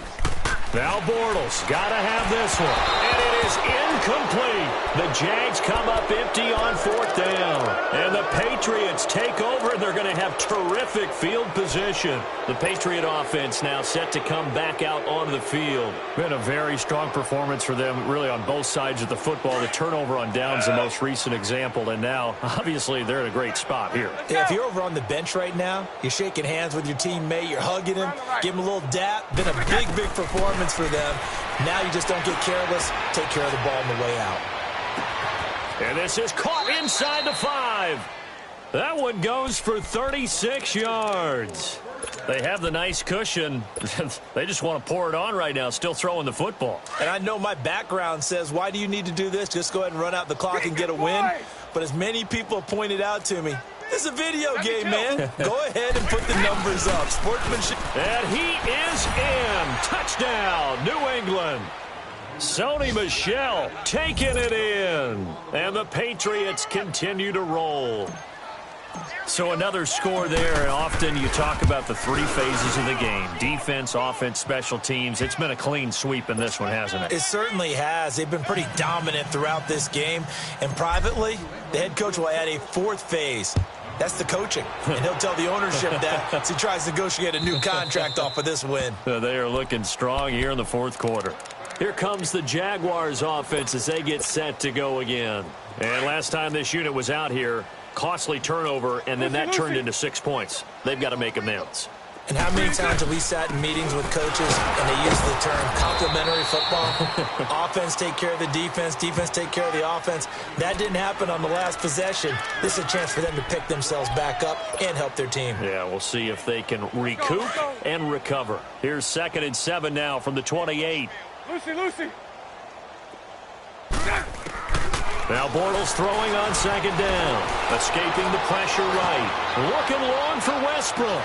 Now Bortles got to have this one. And it is incomplete. The Jags come up empty on 4th down. And the Patriots take over, and they're going to have terrific field position. The Patriot offense now set to come back out onto the field. Been a very strong performance for them, really, on both sides of the football. The turnover on downs, the most recent example. And now, obviously, they're in a great spot here. Yeah, if you're over on the bench right now, you're shaking hands with your teammate, you're hugging him, give him a little dap. Been a big, big performance for them. Now you just don't get careless. Take care of the ball on the way out. And this is caught inside the 5. That one goes for 36 yards. They have the nice cushion. They just want to pour it on right now, still throwing the football. And I know my background says, why do you need to do this? Just go ahead and run out the clock and get a win. But as many people have pointed out to me, this is a video game, man. Go ahead and put the numbers up. Sportsmanship. And he is in. Touchdown, New England. Sony Michel taking it in. And the Patriots continue to roll. So another score there, and often you talk about the 3 phases of the game. Defense, offense, special teams. It's been a clean sweep in this one, hasn't it? It certainly has. They've been pretty dominant throughout this game. And privately, the head coach will add a 4th phase. That's the coaching. And he'll tell the ownership that as he tries to negotiate a new contract off of this win. They are looking strong here in the 4th quarter. Here comes the Jaguars offense as they get set to go again. And last time this unit was out here, costly turnover, and then that turned into 6 points. They've got to make amends. And how many times have we sat in meetings with coaches and they use the term complementary football? Offense take care of the defense, defense take care of the offense. That didn't happen on the last possession. This is a chance for them to pick themselves back up and help their team. Yeah, we'll see if they can recoup and recover. Here's 2nd and 7 now from the 28. Lucy. Now Bortles throwing on 2nd down. Escaping the pressure right. Looking long for Westbrook.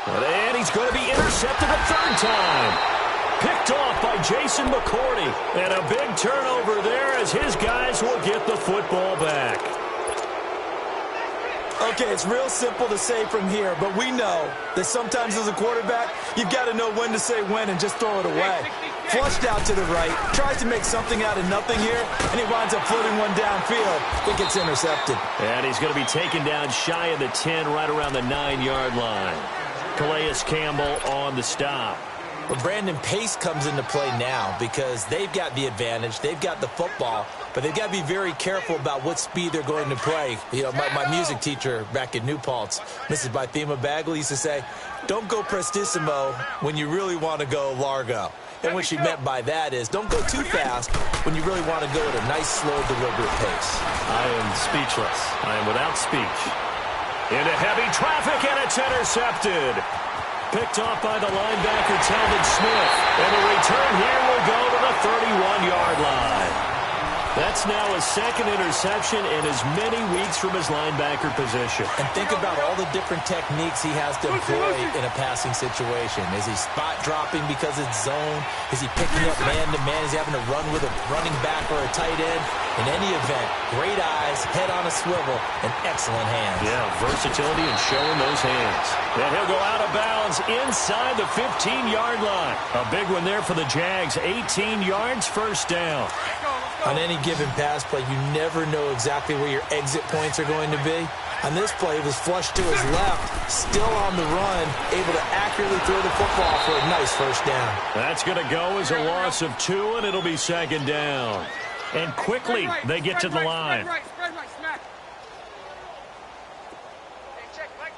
And he's going to be intercepted a 3rd time. Picked off by Jason McCourty. And a big turnover there as his guys will get the football back. Okay, it's real simple to say from here, but we know that sometimes as a quarterback, you've got to know when to say when and just throw it away. Flushed out to the right, tries to make something out of nothing here, and he winds up floating one downfield. It gets intercepted. And he's going to be taken down shy of the 10, right around the 9-yard line. Calais Campbell on the stop. But Brandon Pace comes into play now because they've got the advantage. They've got the football, but they've got to be very careful about what speed they're going to play. You know, my music teacher back at New Paltz, Mrs. Bythema Bagley, used to say, don't go prestissimo when you really want to go largo. And what she meant by that is don't go too fast when you really want to go at a nice, slow, deliberate pace. I am speechless. I am without speech. Into heavy traffic, and it's intercepted. Picked off by the linebacker, Telvin Smith. And the return here will go to the 31-yard line. That's now his second interception in as many weeks from his linebacker position. And think about all the different techniques he has to employ in a passing situation. Is he spot dropping because it's zone? Is he picking up man-to-man? Is he having to run with a running back or a tight end? In any event, great eyes, head on a swivel, and excellent hands. Yeah, versatility and showing those hands. And he'll go out of bounds inside the 15-yard line. A big one there for the Jags. 18 yards, first down. On any given pass play, you never know exactly where your exit points are going to be. On this play, it was flushed to his left, still on the run, able to accurately throw the football for a nice first down. That's going to go as a loss of 2, and it'll be second down. And quickly, they get to the line. Spread right, smack. Hey, check, Mike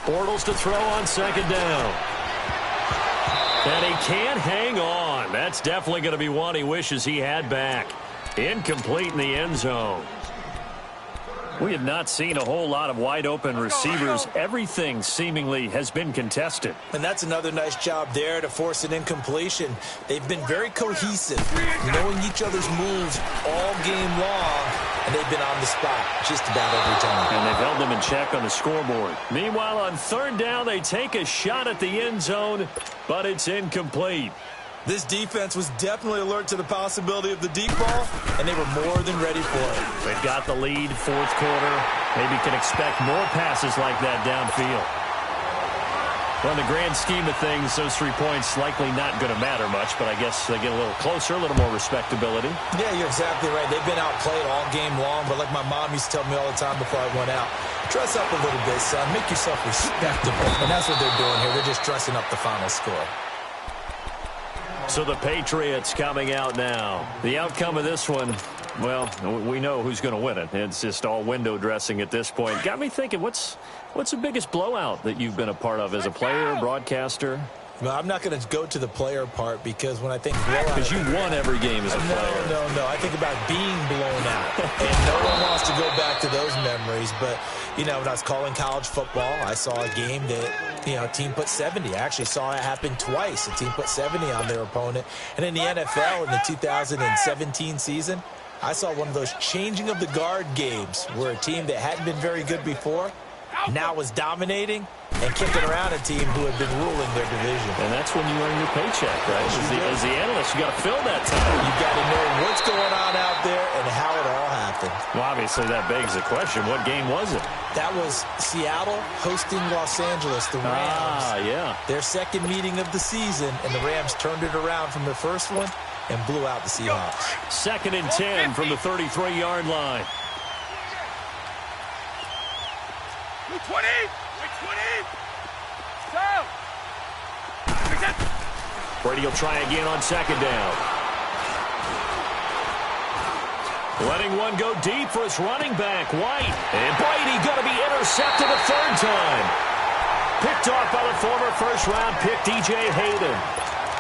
21. Bortles to throw on second down. And he can't hang on. That's definitely going to be one he wishes he had back. Incomplete in the end zone. We have not seen a whole lot of wide-open receivers. Everything seemingly has been contested. And that's another nice job there to force an incompletion. They've been very cohesive, knowing each other's moves all game long, and they've been on the spot just about every time. And they've held them in check on the scoreboard. Meanwhile, on third down, they take a shot at the end zone, but it's incomplete. This defense was definitely alert to the possibility of the deep ball, and they were more than ready for it. They've got the lead, fourth quarter. Maybe can expect more passes like that downfield. Well, in the grand scheme of things, those 3 points likely not going to matter much, but I guess they get a little closer, a little more respectability. Yeah, you're exactly right. They've been outplayed all game long, but like my mom used to tell me all the time before I went out, dress up a little bit, son. Make yourself respectable. And that's what they're doing here. They're just dressing up the final score. So the Patriots coming out now. The outcome of this one, well, we know who's going to win it. It's just all window dressing at this point. Got me thinking, what's the biggest blowout that you've been a part of as a player, broadcaster? Well, I'm not going to go to the player part because when I think blowout... Because you won every game as a player. No. I think about being blown out. And no one wants to go back to those memories. But, you know, when I was calling college football, I saw a game that, you know, a team put 70. I actually saw it happen twice. A team put 70 on their opponent. And in the NFL in the 2017 season, I saw one of those changing of the guard games where a team that hadn't been very good before now was dominating and kicking around a team who had been ruling their division. And that's when you earn your paycheck, right? As the analyst, you got to fill that time. You got to know what's going on out there and how it all happened. Well, obviously, that begs the question, what game was it? That was Seattle hosting Los Angeles, the Rams. Yeah. Their second meeting of the season, and the Rams turned it around from the first one and blew out the Seahawks. 2nd and 10 from the 33-yard line. 20! 20! Down! Brady will try again on second down. Letting one go deep for his running back, White. And Brady going to be intercepted a third time. Picked off by the former first-round pick, DJ Hayden.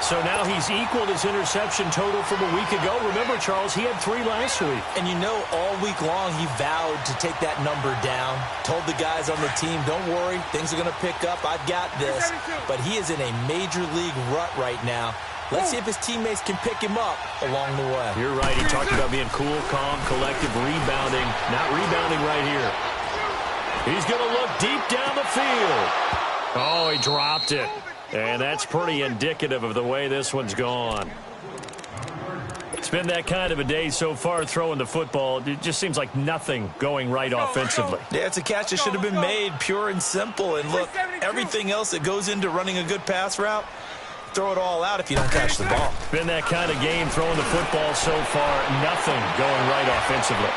So now he's equaled his interception total from a week ago. Remember, Charles, he had 3 last week. And you know, all week long he vowed to take that number down. Told the guys on the team, don't worry, things are going to pick up. I've got this. But he is in a major league rut right now. Let's see if his teammates can pick him up along the way. You're right. He talked about being cool, calm, collective, rebounding. Not rebounding right here. He's going to look deep down the field. Oh, he dropped it. And that's pretty indicative of the way this one's gone. It's been that kind of a day so far throwing the football. It just seems like nothing going right offensively. Yeah, it's a catch that should have been made, pure and simple. And look, everything else that goes into running a good pass route, throw it all out if you don't catch the ball. Been that kind of game throwing the football so far. Nothing going right offensively.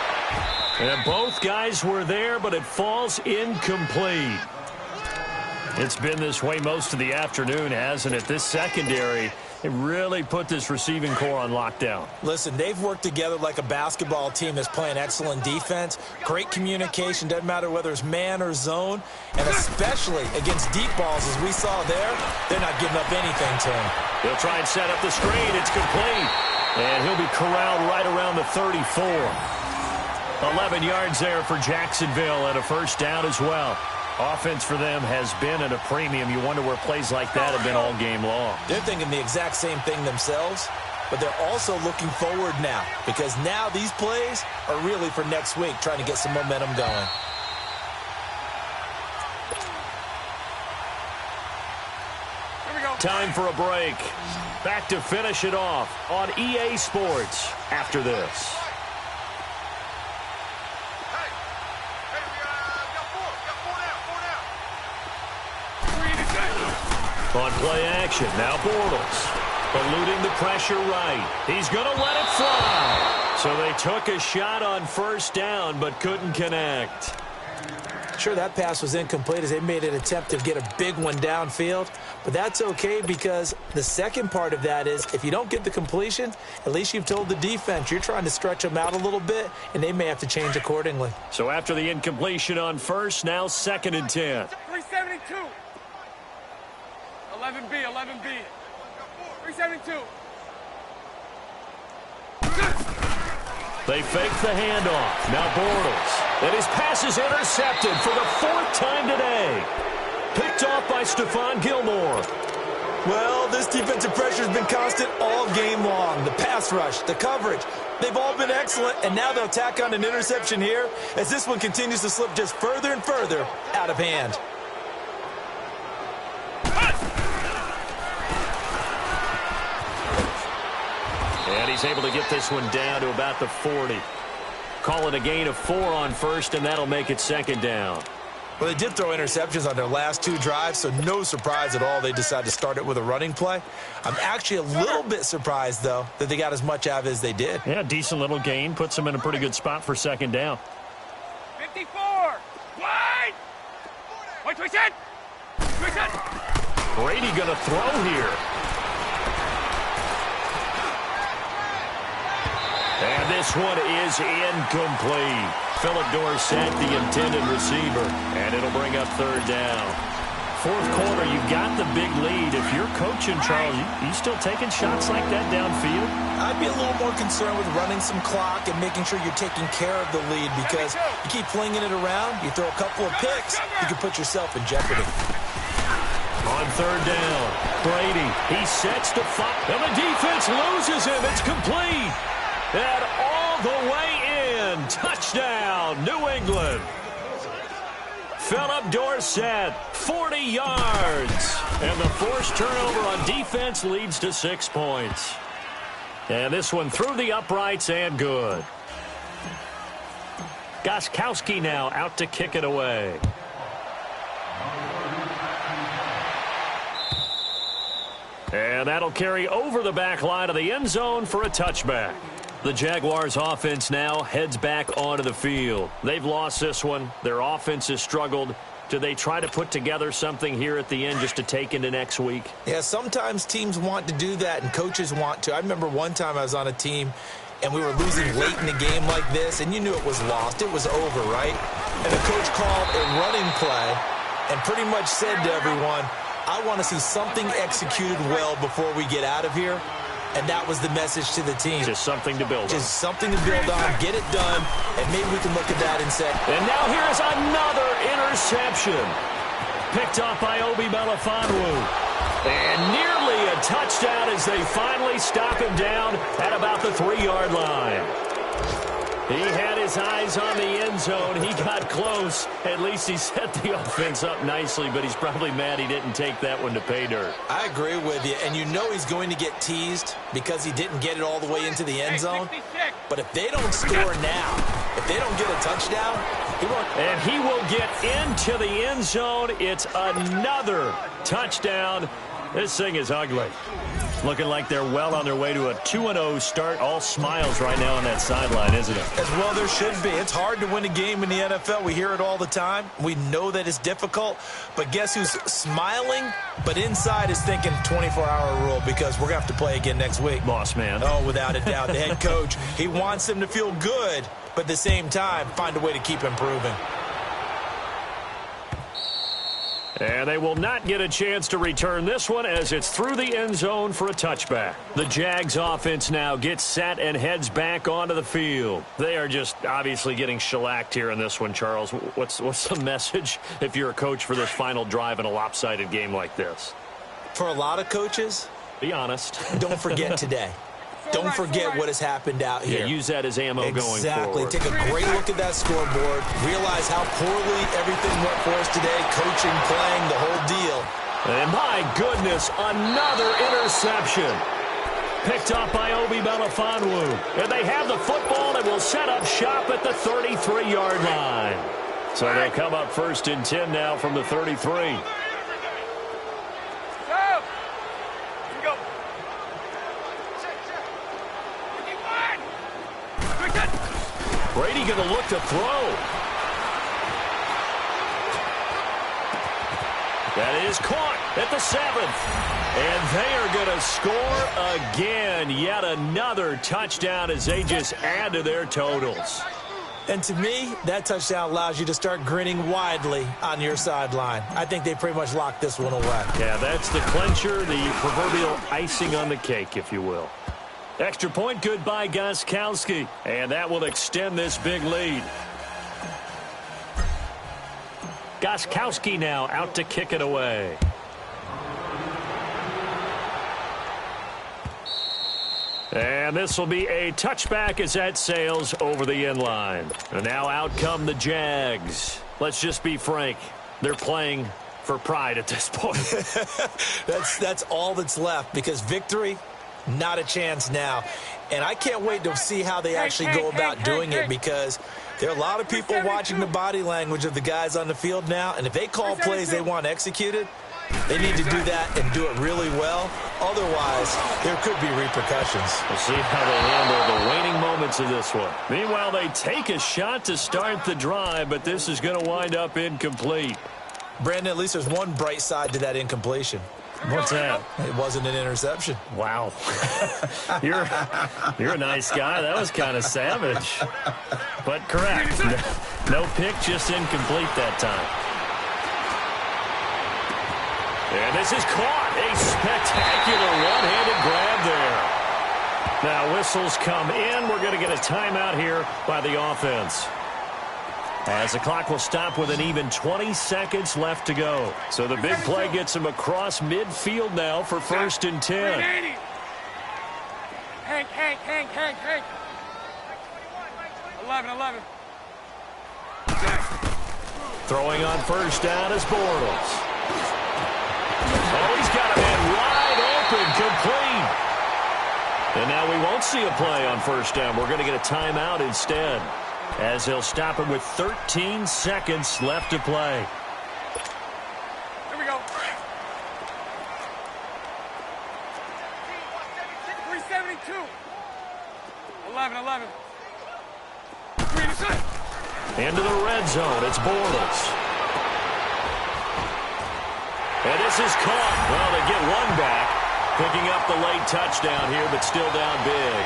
And both guys were there, but it falls incomplete. It's been this way most of the afternoon, hasn't it? This secondary, it really put this receiving core on lockdown. Listen, they've worked together like a basketball team that's playing excellent defense. Great communication, doesn't matter whether it's man or zone. And especially against deep balls, as we saw there, they're not giving up anything to him. He'll try and set up the screen. It's complete. And he'll be corralled right around the 34. 11 yards there for Jacksonville and a first down as well. Offense for them has been at a premium. You wonder where plays like that have been all game long. They're thinking the exact same thing themselves. but they're also looking forward now because now these plays are really for next week, trying to get some momentum going. Time for a break. Back to finish it off on EA Sports after this. On play action, now Bortles. Eluding the pressure right. He's going to let it fly. So they took a shot on first down, but couldn't connect. Sure, that pass was incomplete as they made an attempt to get a big one downfield. But that's okay because the second part of that is if you don't get the completion, at least you've told the defense you're trying to stretch them out a little bit, and they may have to change accordingly. So after the incompletion on first, now 2nd and 10. 372. 11B, 11B. 372. They fake the handoff. Now Bortles. And his pass is intercepted for the 4th time today. Picked off by Stephon Gilmore. Well, this defensive pressure has been constant all game long. The pass rush, the coverage, they've all been excellent, and now they'll tack on an interception here as this one continues to slip just further and further out of hand. And he's able to get this one down to about the 40. Call it a gain of 4 on first, and that'll make it 2nd down. Well, they did throw interceptions on their last 2 drives, so no surprise at all they decided to start it with a running play. I'm actually a little bit surprised, though, that they got as much out of it as they did. Yeah, decent little gain. Puts them in a pretty good spot for 2nd down. 54. Wide. Wait, twist it. Twist it. Brady going to throw here. And this one is incomplete. Philip Dorsett, the intended receiver. And it'll bring up 3rd down. 4th quarter, you've got the big lead. If you're coaching, Charles, you still taking shots like that downfield? I'd be a little more concerned with running some clock and making sure you're taking care of the lead because you keep flinging it around, you throw a couple of picks, you can put yourself in jeopardy. On 3rd down, Brady, he sets to fire, and the defense loses him. It's complete. And all the way in. Touchdown, New England. Philip Dorsett, 40 yards. And the forced turnover on defense leads to 6 points. And this one through the uprights and good. Gostkowski now out to kick it away. And that'll carry over the back line of the end zone for a touchback. The Jaguars offense now heads back onto the field. They've lost this one. Their offense has struggled. Do they try to put together something here at the end just to take into next week? Yeah, sometimes teams want to do that and coaches want to. I remember one time I was on a team and we were losing late in the game like this, and you knew it was lost. It was over, right? And the coach called a running play and pretty much said to everyone, I want to see something executed well before we get out of here. And that was the message to the team. Just something to build on. Just something to build on, get it done, and maybe we can look at that and say. And now here's another interception. Picked off by Obi Melifonwu. And nearly a touchdown as they finally stop him down at about the 3-yard line. He had his eyes on the end zone. He got close. At least he set the offense up nicely, but he's probably mad he didn't take that one to pay dirt. I agree with you, and you know he's going to get teased because he didn't get it all the way into the end zone. But if they don't score now, if they don't get a touchdown, he won't. And he will get into the end zone. It's another touchdown. This thing is ugly. Looking like they're well on their way to a 2-0 start. All smiles right now on that sideline, isn't it? As well there should be. It's hard to win a game in the NFL. We hear it all the time. We know that it's difficult. But guess who's smiling, but inside is thinking 24-hour rule because we're going to have to play again next week. Boss man. Oh, without a doubt. The head coach, he wants them to feel good, but at the same time, find a way to keep improving. And they will not get a chance to return this one as it's through the end zone for a touchback. The Jags offense now gets set and heads back onto the field. They are just obviously getting shellacked here in this one, Charles. What's the message if you're a coach for this final drive in a lopsided game like this? For a lot of coaches, be honest. Don't forget today. Don't forget what has happened out here. Yeah, use that as ammo going forward. Exactly. Take a great look at that scoreboard. Realize how poorly everything went for us today. Coaching, playing, the whole deal. And my goodness, another interception. Picked up by Obi Melifonwu. And they have the football and will set up shop at the 33-yard line. So they'll come up 1st and 10 now from the 33. Brady going to look to throw. That is caught at the 7th. And they are going to score again. Yet another touchdown as they just add to their totals. And to me, that touchdown allows you to start grinning widely on your sideline. I think they pretty much locked this one away. Yeah, that's the clincher, the proverbial icing on the cake, if you will. Extra point good by Gostkowski. And that will extend this big lead. Gostkowski now out to kick it away. And this will be a touchback as that sails over the end line. And now out come the Jags. Let's just be frank. They're playing for pride at this point. That's all that's left, because victory, not a chance now. And I can't wait to see how they actually go about doing it, because there are a lot of people watching the body language of the guys on the field now. And if they call plays they want executed, they need to do that and do it really well. Otherwise, there could be repercussions. We'll see how they handle the waning moments of this one. Meanwhile, they take a shot to start the drive, but this is going to wind up incomplete. Brandon, at least there's one bright side to that incompletion. What's that? It wasn't an interception. Wow. You're a nice guy. That was kind of savage. But correct. No pick, just incomplete that time. And this is caught. A spectacular one-handed grab there. Now whistles come in. We're going to get a timeout here by the offense, as the clock will stop with an even 20 seconds left to go. So the big play gets him across midfield now for 1st and 10. Hank. 11. Throwing on 1st down is Bortles. Oh, he's got a man wide open, complete. And now we won't see a play on 1st down. We're going to get a timeout instead, as he'll stop him with 13 seconds left to play. Here we go. 372. 11. Into the red zone. It's Bortles. And this is caught. Well, they get one back, picking up the late touchdown here, but still down big.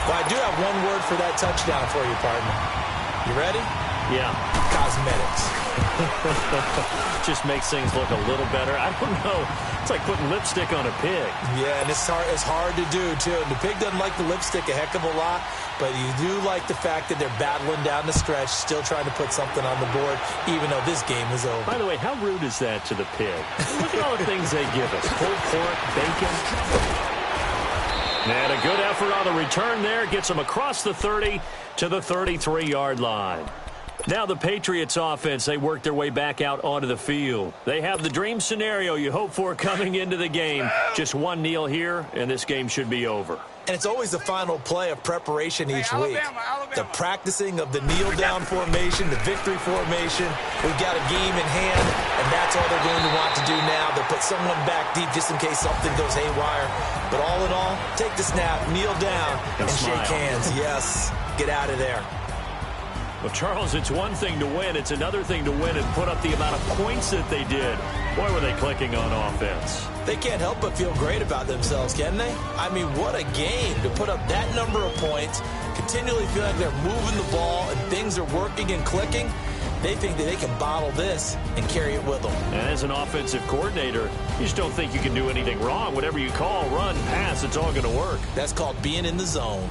Well, I do have one word for that touchdown for you, partner. You ready? Yeah. Cosmetics. Just makes things look a little better. I don't know. It's like putting lipstick on a pig. Yeah, and it's hard to do, too. And the pig doesn't like the lipstick a heck of a lot, but you do like the fact that they're battling down the stretch, still trying to put something on the board, even though this game is over. By the way, how rude is that to the pig? Look at all the things they give us. Pulled pork, bacon. And a good effort on the return there. Gets them across the 30 to the 33-yard line. Now the Patriots offense, they work their way back out onto the field. They have the dream scenario you hope for coming into the game. Just one kneel here, and this game should be over. And it's always the final play of preparation each week. The practicing of the kneel-down formation, the victory formation. We've got a game in hand, and that's all they're going to want to do now. They'll put someone back deep just in case something goes haywire. But all in all, take the snap, kneel down, and shake hands. Yes, get out of there. Well, Charles, it's one thing to win. It's another thing to win and put up the amount of points that they did. Boy, were they clicking on offense. They can't help but feel great about themselves, can they? I mean, what a game to put up that number of points, continually feel like they're moving the ball and things are working and clicking. They think that they can bottle this and carry it with them. And as an offensive coordinator, you just don't think you can do anything wrong. Whatever you call, run, pass, it's all going to work. That's called being in the zone.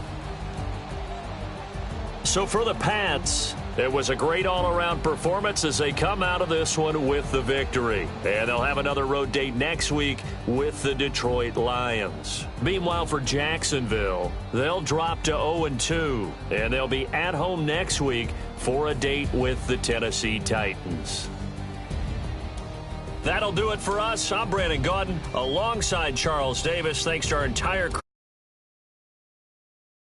So for the Pats, It was a great all-around performance as they come out of this one with the victory. And they'll have another road date next week with the Detroit Lions. Meanwhile, for Jacksonville, they'll drop to 0-2, and they'll be at home next week for a date with the Tennessee Titans. That'll do it for us. I'm Brandon Gaudin alongside Charles Davis. Thanks to our entire crew.